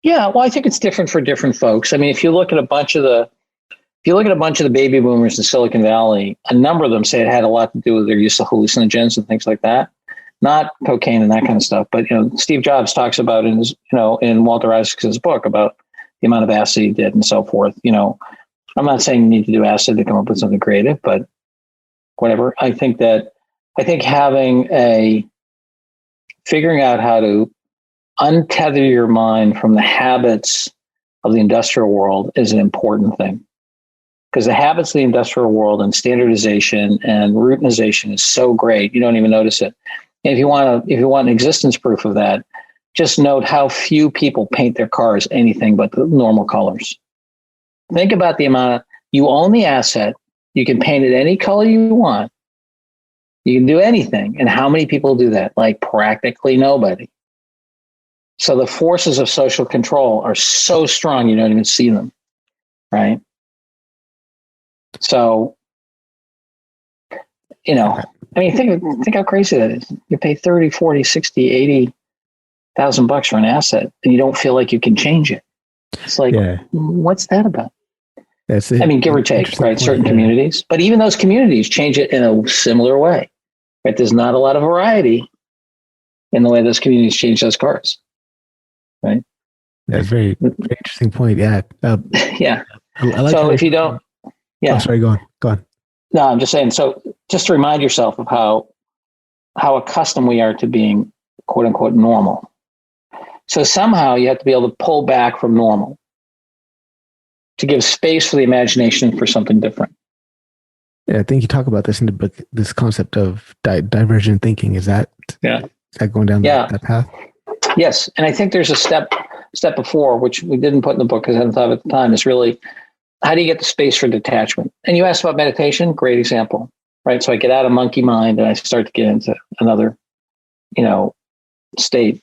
Yeah, well, I think it's different for different folks. I mean, if you look at a bunch of the baby boomers in Silicon Valley, a number of them say it had a lot to do with their use of hallucinogens and things like that. not cocaine and that kind of stuff. But, Steve Jobs talks about in his, in Walter Isaacson's book about the amount of acid he did and so forth. I'm not saying you need to do acid to come up with something creative, but whatever. I think figuring out how to untether your mind from the habits of the industrial world is an important thing. Because the habits of the industrial world and standardization and routinization is so great, you don't even notice it. And if you want an existence proof of that, just note how few people paint their cars anything but the normal colors. Think about the amount you own the asset, you can paint it any color you want, you can do anything. And how many people do that? Like practically nobody. So the forces of social control are so strong you don't even see them, right? So, think how crazy that is. You pay 30, 40, 60, 80,000 bucks for an asset and you don't feel like you can change it. It's like, what's that about? That's it. Give or take, right? Certain communities, but even those communities change it in a similar way, right? There's not a lot of variety in the way those communities change those cars, right? That's very, very interesting point. Yeah. Yeah. I like so if you don't, Oh, sorry, go on. No, I'm just saying. So just to remind yourself of how accustomed we are to being quote unquote normal. So somehow you have to be able to pull back from normal to give space for the imagination for something different. Yeah, I think you talk about this in the book, this concept of divergent thinking. Is that going down that path? Yes. And I think there's a step before, which we didn't put in the book because I hadn't thought of it at the time, is really, how do you get the space for detachment? And you asked about meditation, great example, right? So I get out of monkey mind and I start to get into another, state.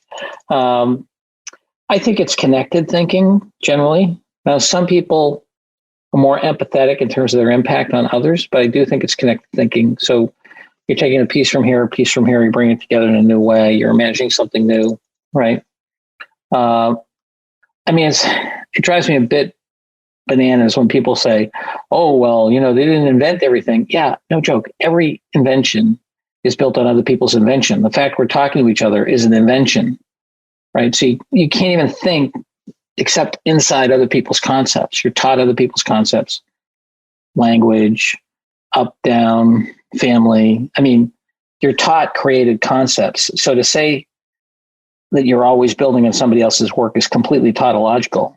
I think it's connected thinking generally. Now, some people are more empathetic in terms of their impact on others, but I do think it's connected thinking. So you're taking a piece from here, you bring it together in a new way. You're imagining something new, right? It drives me a bit bananas when people say, oh, well, they didn't invent everything. Yeah, no joke. Every invention is built on other people's invention. The fact we're talking to each other is an invention, right? So you can't even think except inside other people's concepts. You're taught other people's concepts, language, up, down, family. You're taught created concepts. So to say that you're always building on somebody else's work is completely tautological.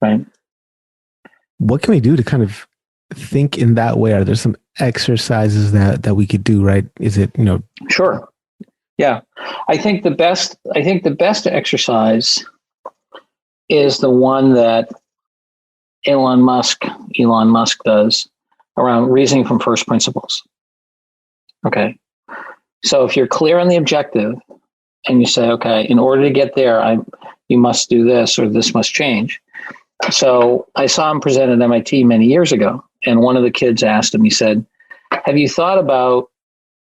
Right. What can we do to kind of think in that way? Are there some exercises that we could do? Right? Is it Sure. Yeah, I think the best exercise is the one that Elon Musk does around reasoning from first principles. Okay, so if you're clear on the objective and you say, okay, in order to get there, you must do this or this must change. So I saw him present at MIT many years ago, and one of the kids asked him, he said, have you thought about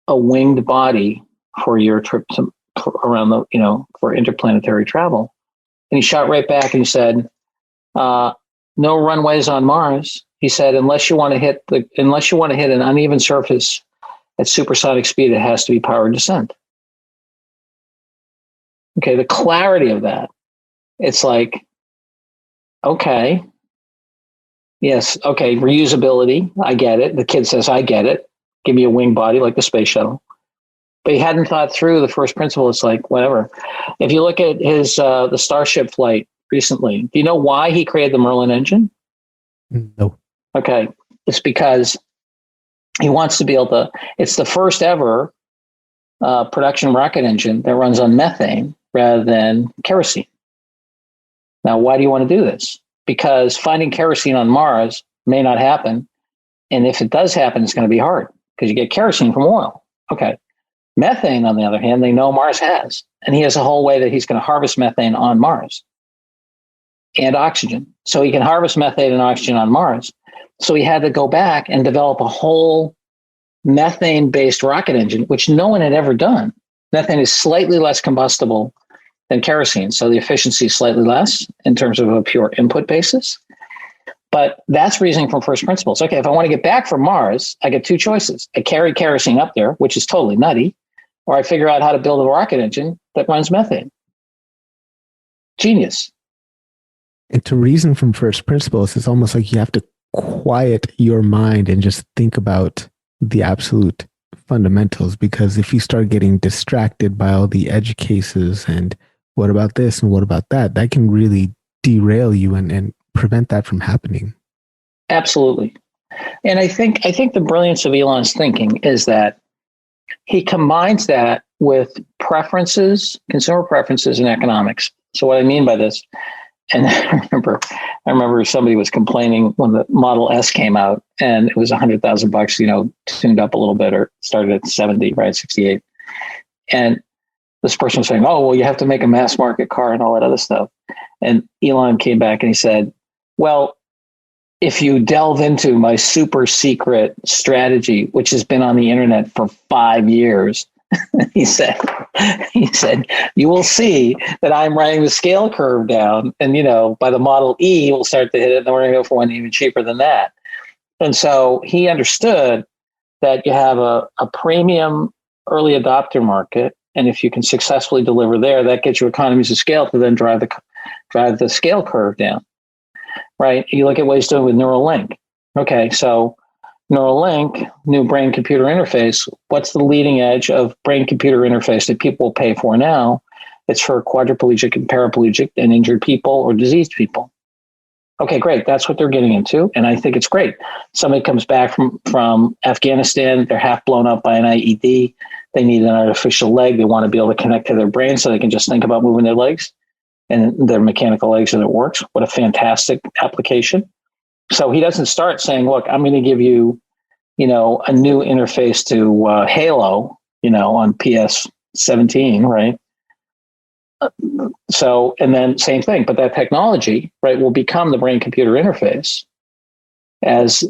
a winged body for your trip around for interplanetary travel? And he shot right back and he said, no runways on Mars. He said, unless you want to hit an uneven surface at supersonic speed, it has to be powered descent. Okay, the clarity of that, it's like, okay, yes, okay, reusability, I get it. The kid says, I get it. Give me a wing body like the space shuttle. But he hadn't thought through the first principle. It's like, whatever. If you look at his the Starship flight recently, do you know why he created the Merlin engine? No. Okay, it's because he wants to be able to, it's the first ever production rocket engine that runs on methane rather than kerosene. Now, why do you want to do this? Because finding kerosene on Mars may not happen. And if it does happen, it's going to be hard because you get kerosene from oil. Okay. Methane, on the other hand, they know Mars has. And he has a whole way that he's going to harvest methane on Mars and oxygen. So he can harvest methane and oxygen on Mars. So he had to go back and develop a whole methane-based rocket engine, which no one had ever done. Methane is slightly less combustible than kerosene. So the efficiency is slightly less in terms of a pure input basis. But that's reasoning from first principles. Okay, if I want to get back from Mars, I get two choices. I carry kerosene up there, which is totally nutty, or I figure out how to build a rocket engine that runs methane. Genius. And to reason from first principles, it's almost like you have to quiet your mind and just think about the absolute fundamentals, because if you start getting distracted by all the edge cases and what about this and what about that, that can really derail you and prevent that from happening. Absolutely. And I think the brilliance of Elon's thinking is that he combines that with preferences, consumer preferences, and economics. So what I mean by this, and I remember somebody was complaining when the Model S came out and it was $100,000, tuned up a little bit, or started at 70, right? 68. And this person was saying, oh, well, you have to make a mass market car and all that other stuff. And Elon came back and he said, well, if you delve into my super secret strategy, which has been on the internet for 5 years, he said, you will see that I'm writing the scale curve down. And, by the Model E, we'll start to hit it. And then we're going to go for one even cheaper than that. And so he understood that you have a premium early adopter market. And if you can successfully deliver there, that gets you economies of scale to then drive the scale curve down. Right? You look at what he's doing with Neuralink. Okay, so Neuralink, new brain-computer interface. What's the leading edge of brain-computer interface that people will pay for now? It's for quadriplegic and paraplegic and injured people or diseased people. Okay, great. That's what they're getting into, and I think it's great. Somebody comes back from Afghanistan, they're half blown up by an IED. They need an artificial leg. They want to be able to connect to their brain so they can just think about moving their legs and their mechanical legs, and it works. What a fantastic application. So he doesn't start saying, look, I'm going to give you, a new interface to Halo, on PS17, right? So, and then same thing, but that technology, right, will become the brain-computer interface as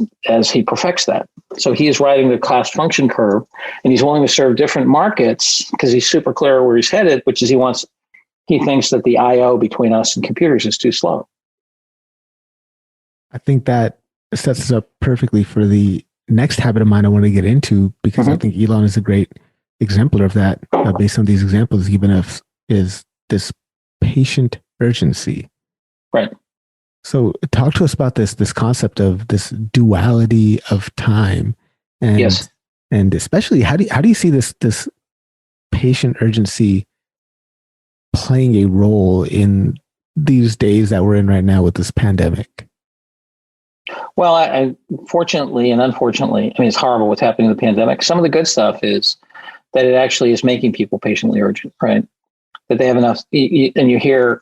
he perfects that. So he is riding the cost function curve, and he's willing to serve different markets because he's super clear where he's headed, which is he thinks that the I/O between us and computers is too slow. I think that sets us up perfectly for the next habit of mine I want to get into, because I think Elon is a great exemplar of that, based on these examples given us, is this patient urgency. Right. So talk to us about this concept of this duality of time, and yes. And especially how do you see this patient urgency playing a role in these days that we're in right now with this pandemic? Well, I fortunately and unfortunately, it's horrible what's happening with the pandemic. Some of the good stuff is that it actually is making people patiently urgent, right? That they have enough, and you hear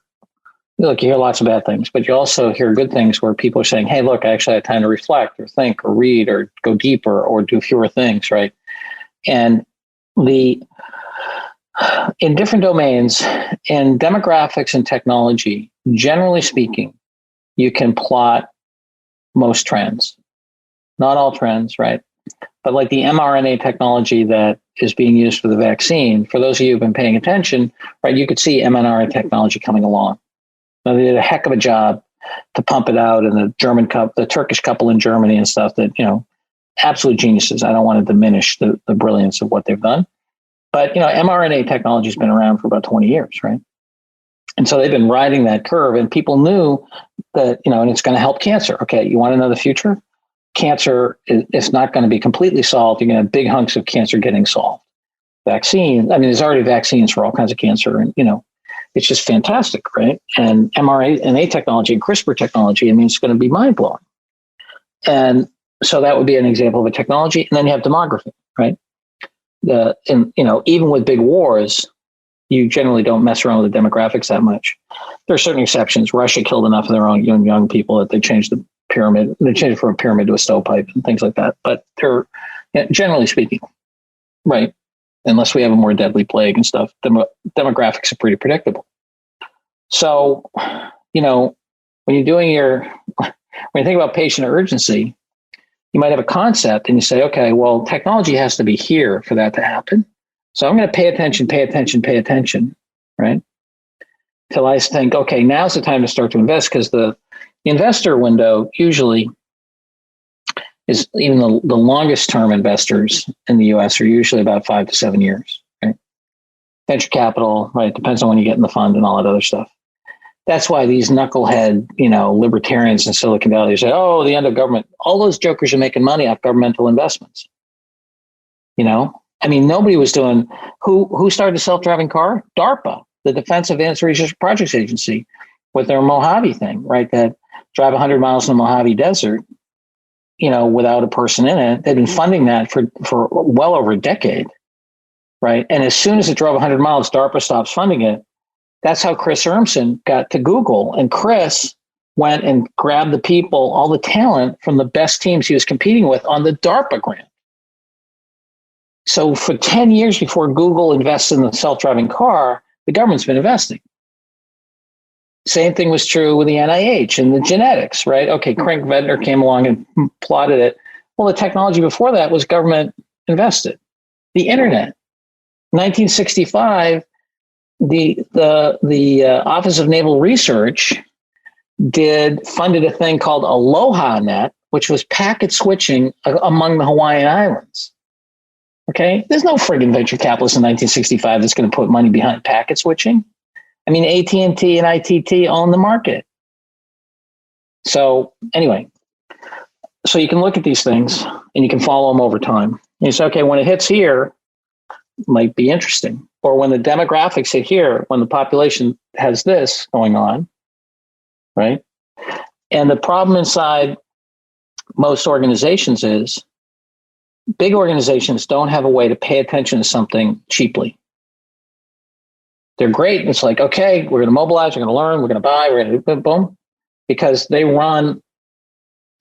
lots of bad things, but you also hear good things where people are saying, hey, look, I actually had time to reflect or think or read or go deeper or do fewer things, right? And in different domains, in demographics and technology, generally speaking, you can plot most trends, not all trends, right? But like the mRNA technology that is being used for the vaccine, for those of you who've been paying attention, right, you could see mRNA technology coming along. Now, they did a heck of a job to pump it out, and the Turkish couple in Germany and stuff that, absolute geniuses. I don't want to diminish the brilliance of what they've done. But, mRNA technology has been around for about 20 years, right? And so they've been riding that curve, and people knew that, and it's going to help cancer. Okay, you want to know the future? Cancer is not going to be completely solved. You're going to have big hunks of cancer getting solved. Vaccine, there's already vaccines for all kinds of cancer, and, it's just fantastic, right? And mRNA technology and CRISPR technology, it's going to be mind-blowing. And so that would be an example of a technology. And then you have demography, right? Even with big wars, you generally don't mess around with the demographics that much. There are certain exceptions. Russia killed enough of their own young people that they changed the pyramid. They changed it from a pyramid to a stovepipe and things like that. But they're, generally speaking, right, unless we have a more deadly plague and stuff, demographics are pretty predictable. So, when you think about patient urgency, you might have a concept and you say, okay, well, technology has to be here for that to happen. So I'm going to pay attention, right? Till I think, okay, now's the time to start to invest, because the investor window usually is, even the longest term investors in the US are usually about 5 to 7 years, right? venture capital, right? Depends on when you get in the fund and all that other stuff. That's why these knucklehead, libertarians in Silicon Valley say, "Oh, the end of government." All those jokers are making money off governmental investments. Nobody was doing. Who started the self-driving car? DARPA, the Defense Advanced Research Projects Agency, with their Mojave thing, right? That drive 100 miles in the Mojave Desert, without a person in it. They've been funding that for well over a decade, right? And as soon as it drove 100 miles, DARPA stops funding it. That's how Chris Urmson got to Google. And Chris went and grabbed the people, all the talent from the best teams he was competing with on the DARPA grant. So for 10 years before Google invests in the self-driving car, the government's been investing. Same thing was true with the NIH and the genetics, right? Okay, Craig Venter came along and plotted it. Well, the technology before that was government invested. The internet, 1965, the Office of Naval Research funded a thing called Aloha Net, which was packet switching among the Hawaiian Islands. Okay, there's no friggin' venture capitalist in 1965 that's going to put money behind packet switching. AT&T and ITT own the market. So anyway, so you can look at these things and you can follow them over time. And you say, okay, when it hits here, it might be interesting. Or when the demographics hit here, when the population has this going on, right? And the problem inside most organizations is big organizations don't have a way to pay attention to something cheaply. They're great. It's like, okay, we're going to mobilize, we're going to learn, we're going to buy, we're going to boom, because they run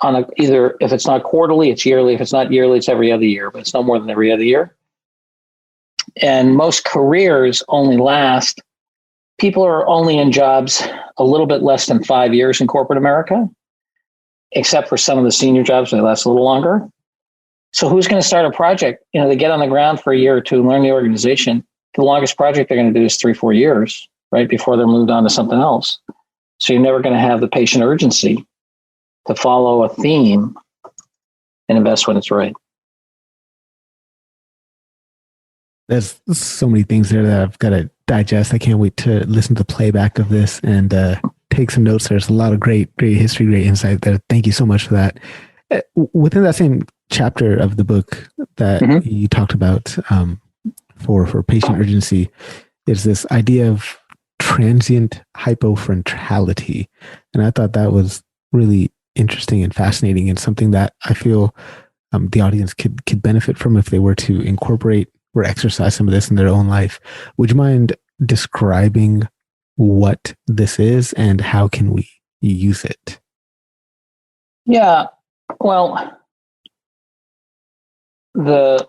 on either, if it's not quarterly, it's yearly. If it's not yearly, it's every other year, but it's no more than every other year. And most careers only last, people are only in jobs a little bit less than 5 years in corporate America, except for some of the senior jobs, they last a little longer. So who's going to start a project? They get on the ground for a year or two, learn the organization. The longest project they're going to do is 3-4 years, right? Before they're moved on to something else. So you're never going to have the patient urgency to follow a theme and invest when it's right. There's so many things there that I've got to digest. I can't wait to listen to the playback of this and take some notes. There's a lot of great history, great insight there. Thank you so much for that. Within that same chapter of the book that you talked about for patient urgency, is this idea of transient hypofrontality. And I thought that was really interesting and fascinating, and something that I feel the audience could benefit from if they were to incorporate or exercise some of this in their own life. Would you mind describing what this is and how can we use it? Yeah, well, the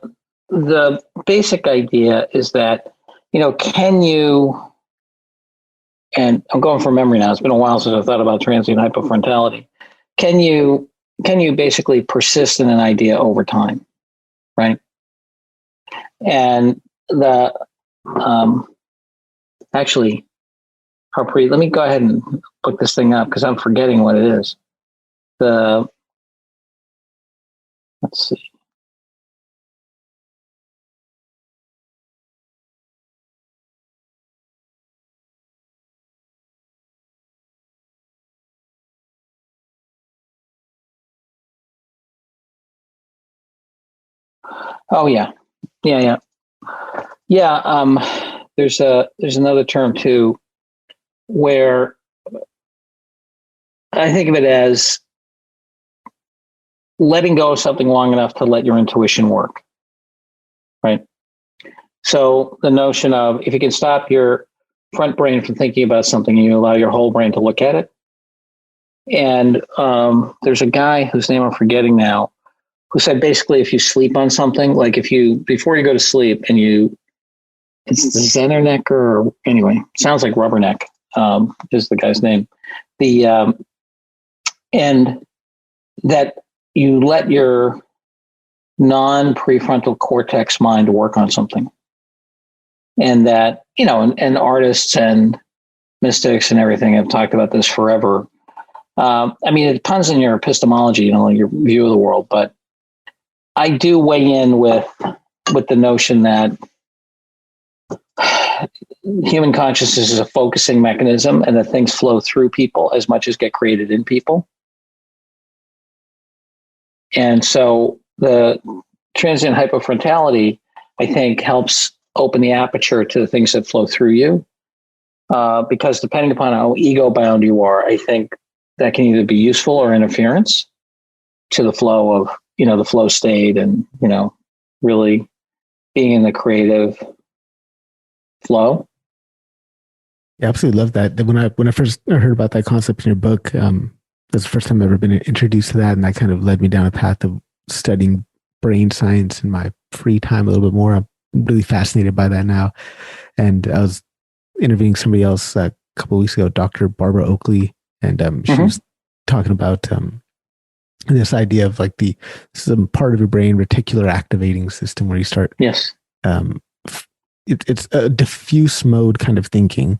basic idea is that, can you, and I'm going from memory now, it's been a while since I thought about transient hypofrontality. Can you basically persist in an idea over time, right? And actually, Harpreet, let me go ahead and look this thing up because I'm forgetting what it is. Let's see. Oh yeah. There's another term too, where I think of it as letting go of something long enough to let your intuition work, right? So the notion of if you can stop your front brain from thinking about something and you allow your whole brain to look at it. And there's a guy whose name I'm forgetting now, who said basically if you sleep on something, like before you go to sleep and it's the Zenernecker, or anyway, sounds like Rubberneck is the guy's name. And that you let your non-prefrontal cortex mind work on something. And that, and artists and mystics and everything have talked about this forever. It depends on your epistemology, your view of the world, but I do weigh in with the notion that human consciousness is a focusing mechanism, and that things flow through people as much as get created in people. And so the transient hypofrontality, I think, helps open the aperture to the things that flow through you. Because depending upon how ego bound you are, I think that can either be useful or interference to the flow of, the flow state and, really being in the creative flow. Yeah, absolutely love that. When I first heard about that concept in your book, that's the first time I've ever been introduced to that, and that kind of led me down a path of studying brain science in my free time a little bit more. I'm really fascinated by that now. And I was interviewing somebody else a couple of weeks ago, Dr. Barbara Oakley, and she was talking about this idea of like some part of your brain, reticular activating system, where you start. Yes. It's a diffuse mode kind of thinking,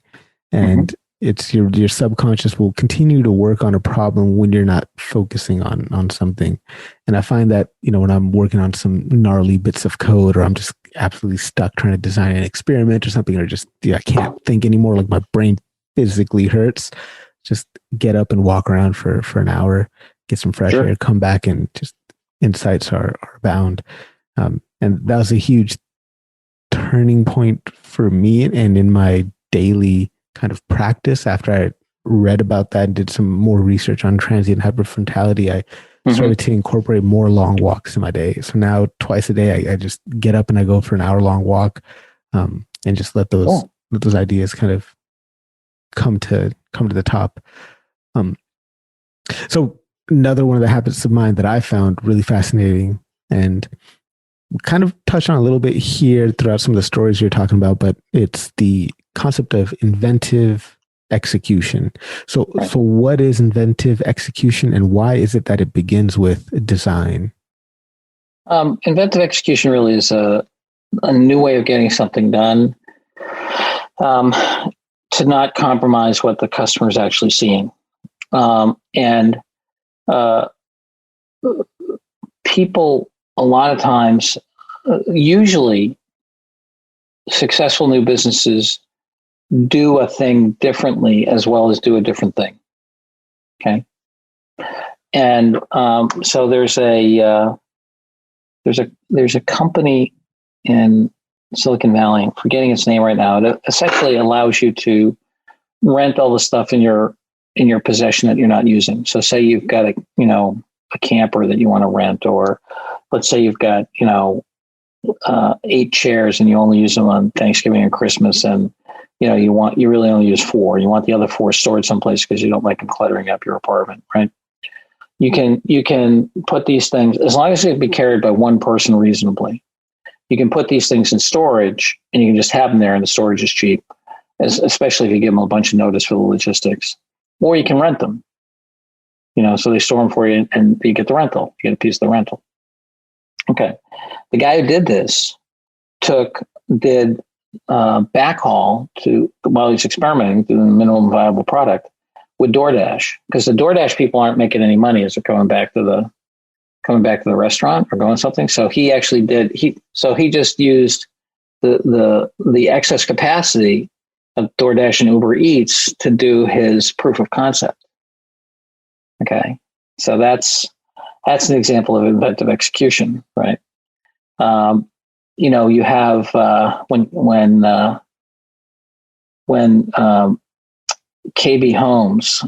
and it's your subconscious will continue to work on a problem when you're not focusing on something. And I find that, when I'm working on some gnarly bits of code, or I'm just absolutely stuck trying to design an experiment or something, or just I can't think anymore, like my brain physically hurts, just get up and walk around for an hour, get some fresh air, come back, and just insights are abound. And that was a huge turning point for me and in my daily kind of practice. After I read about that and did some more research on transient hyperfrontality, I started to incorporate more long walks in my day. So now twice a day, I just get up and I go for an hour-long walk, and just let those ideas kind of come to the top. So another one of the habits of mine that I found really fascinating, and kind of touched on a little bit here throughout some of the stories you're talking about, but it's the concept of inventive execution. So what is inventive execution, and why is it that it begins with design? Inventive execution really is a new way of getting something done, to not compromise what the customer is actually seeing. And people, a lot of times, usually successful new businesses do a thing differently as well as do a different thing. Okay. And so there's a company in Silicon Valley, I'm forgetting its name right now. It essentially allows you to rent all the stuff in your possession that you're not using. So say you've got a camper that you want to rent, or let's say you've got, 8 chairs and you only use them on Thanksgiving and Christmas, and you really only use 4. You want the other 4 stored someplace because you don't like them cluttering up your apartment, right? You can put these things, as long as they can be carried by one person reasonably, you can put these things in storage, and you can just have them there, and the storage is cheap, especially if you give them a bunch of notice for the logistics. Or you can rent them, so they store them for you, and you get the rental. You get a piece of the rental. Okay. The guy who did this did backhaul while he's experimenting with the minimum viable product with DoorDash, because the DoorDash people aren't making any money as they're coming back to the restaurant or going something. So he actually he just used the excess capacity of DoorDash and Uber Eats to do his proof of concept. Okay. So that's an example of inventive execution, right? You have when KB Homes,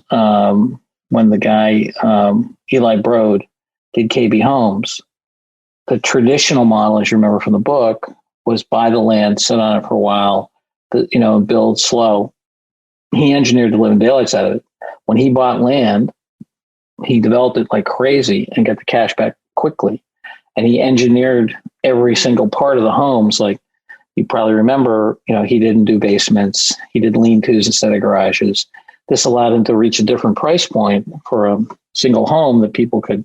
when the guy Eli Broad did KB Homes, the traditional model, as you remember from the book, was buy the land, sit on it for a while, build slow. He engineered the living daylights out of it. When he bought land, he developed it like crazy and got the cash back quickly. And he engineered every single part of the homes. Like you probably remember, he didn't do basements. He did lean-tos instead of garages. This allowed him to reach a different price point for a single home that people could,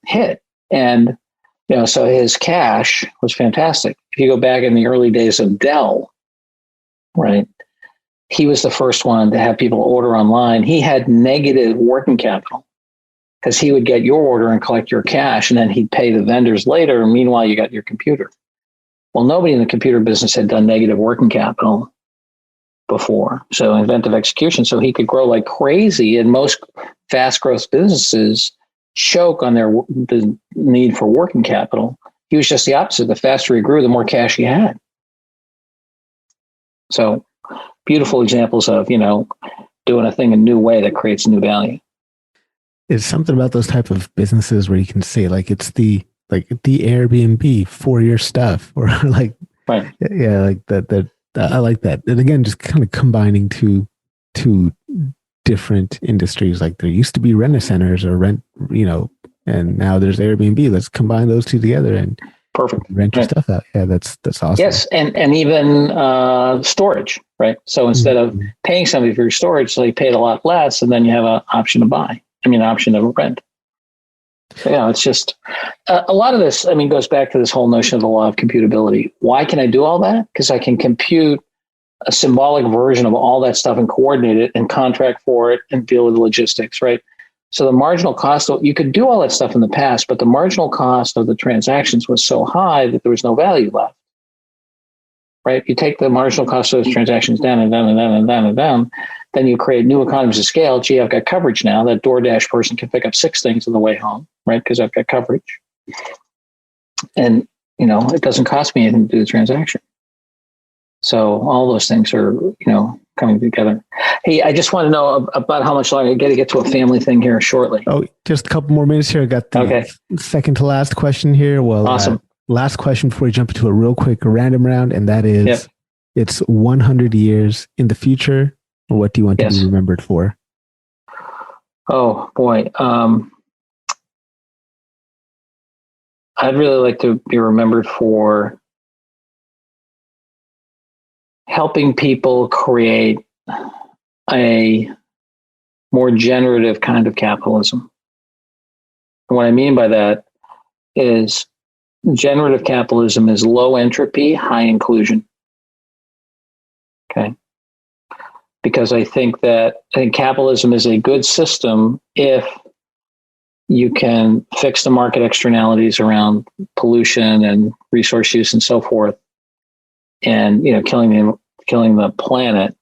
hit. And, so his cash was fantastic. If you go back in the early days of Dell, right, he was the first one to have people order online. He had negative working capital because he would get your order and collect your cash, and then he'd pay the vendors later. And meanwhile, you got your computer. Well, nobody in the computer business had done negative working capital before. So inventive execution. So he could grow like crazy, and most fast growth businesses choke on the need for working capital. He was just the opposite. The faster he grew, the more cash he had. So beautiful examples of, doing a thing a new way that creates new value. It's something about those type of businesses where you can say like it's the Airbnb for your stuff, or like, right. Yeah, like that. I like that. And again, just kind of combining two different industries. Like there used to be rent-a-centers or rent, and now there's Airbnb. Let's combine those two together and perfect rent your stuff out. Yeah, that's awesome. Yes, and even storage, right? So instead of paying somebody for your storage, so you paid a lot less, and then you have an option to buy. An option to rent. So, it's just a lot of this. Goes back to this whole notion of the law of computability. Why can I do all that? Because I can compute a symbolic version of all that stuff and coordinate it and contract for it and deal with the logistics, right? So the marginal cost, you could do all that stuff in the past, but the marginal cost of the transactions was so high that there was no value left, right? You take the marginal cost of those transactions down and down and down and down and down, then you create new economies of scale. Gee, I've got coverage now. That DoorDash person can pick up 6 things on the way home, right? Because I've got coverage. And, it doesn't cost me anything to do the transaction. So all those things are, coming together. Hey, I just want to know about how much longer I got to get to a family thing here shortly. Oh, just a couple more minutes here. I got the second to last question here. Well, awesome. Last question before we jump into a real quick random round. And that is, It's 100 years in the future. What do you want to be remembered for? Oh, boy. I'd really like to be remembered for helping people create a more generative kind of capitalism. And what I mean by that is generative capitalism is low entropy, high inclusion. Okay. Because I think capitalism is a good system if you can fix the market externalities around pollution and resource use and so forth, and killing the planet.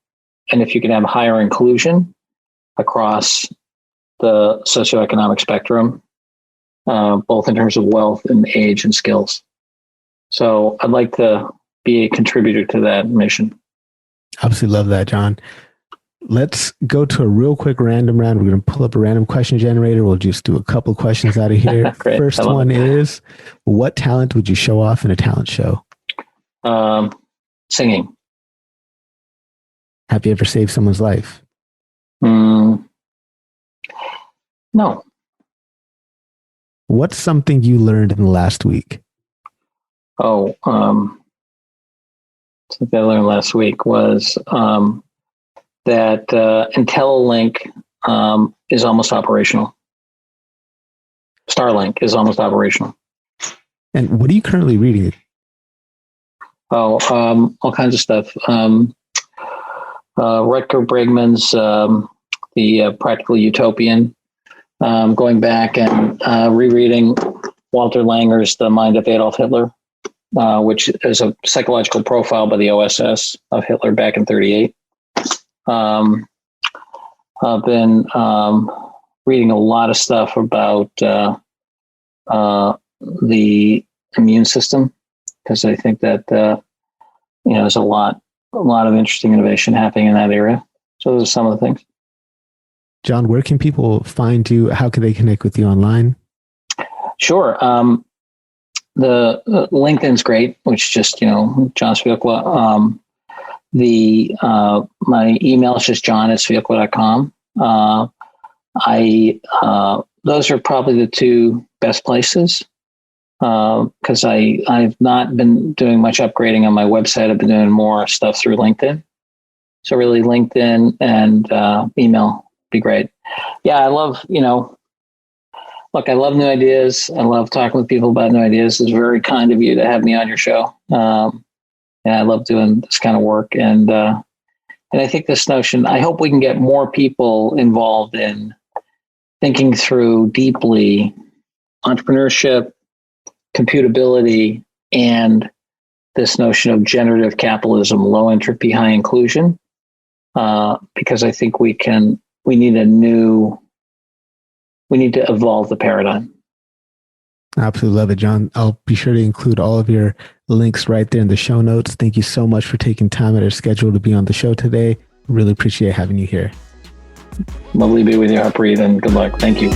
And if you can have higher inclusion across the socioeconomic spectrum, both in terms of wealth and age and skills. So I'd like to be a contributor to that mission. Absolutely love that, John. Let's go to a real quick random round. We're going to pull up a random question generator. We'll just do a couple of questions out of here. First one is, what talent would you show off in a talent show? Singing. Have you ever saved someone's life? No. What's something you learned in the last week? Something I learned last week was that IntelliLink is almost operational. Starlink is almost operational. And what are you currently reading? All kinds of stuff. Rutger Bregman's The Practical Utopian. Going back and rereading Walter Langer's The Mind of Adolf Hitler, which is a psychological profile by the OSS of Hitler back in 1938. I've been reading a lot of stuff about the immune system, because I think that there's a lot of interesting innovation happening in that area. So those are some of the things. John, where can people find you? How can they connect with you online? Sure. The LinkedIn's great, which is just, John Sviokla. My email is just john@sviokla.com. Those are probably the two best places, because I've not been doing much upgrading on my website. I've been doing more stuff through LinkedIn. So really LinkedIn and email be great. Yeah, I love, look, I love new ideas. I love talking with people about new ideas. It's very kind of you to have me on your show. I love doing this kind of work. And I think this notion, I hope we can get more people involved in thinking through deeply entrepreneurship, computability, and this notion of generative capitalism, low entropy, high inclusion, because I think we need to evolve the paradigm. Absolutely love it, John. I'll be sure to include all of your links right there in the show notes. Thank you so much for taking time out of your schedule to be on the show today. Really appreciate having you here. Lovely to be with you, Harpreet, and good luck. Thank you.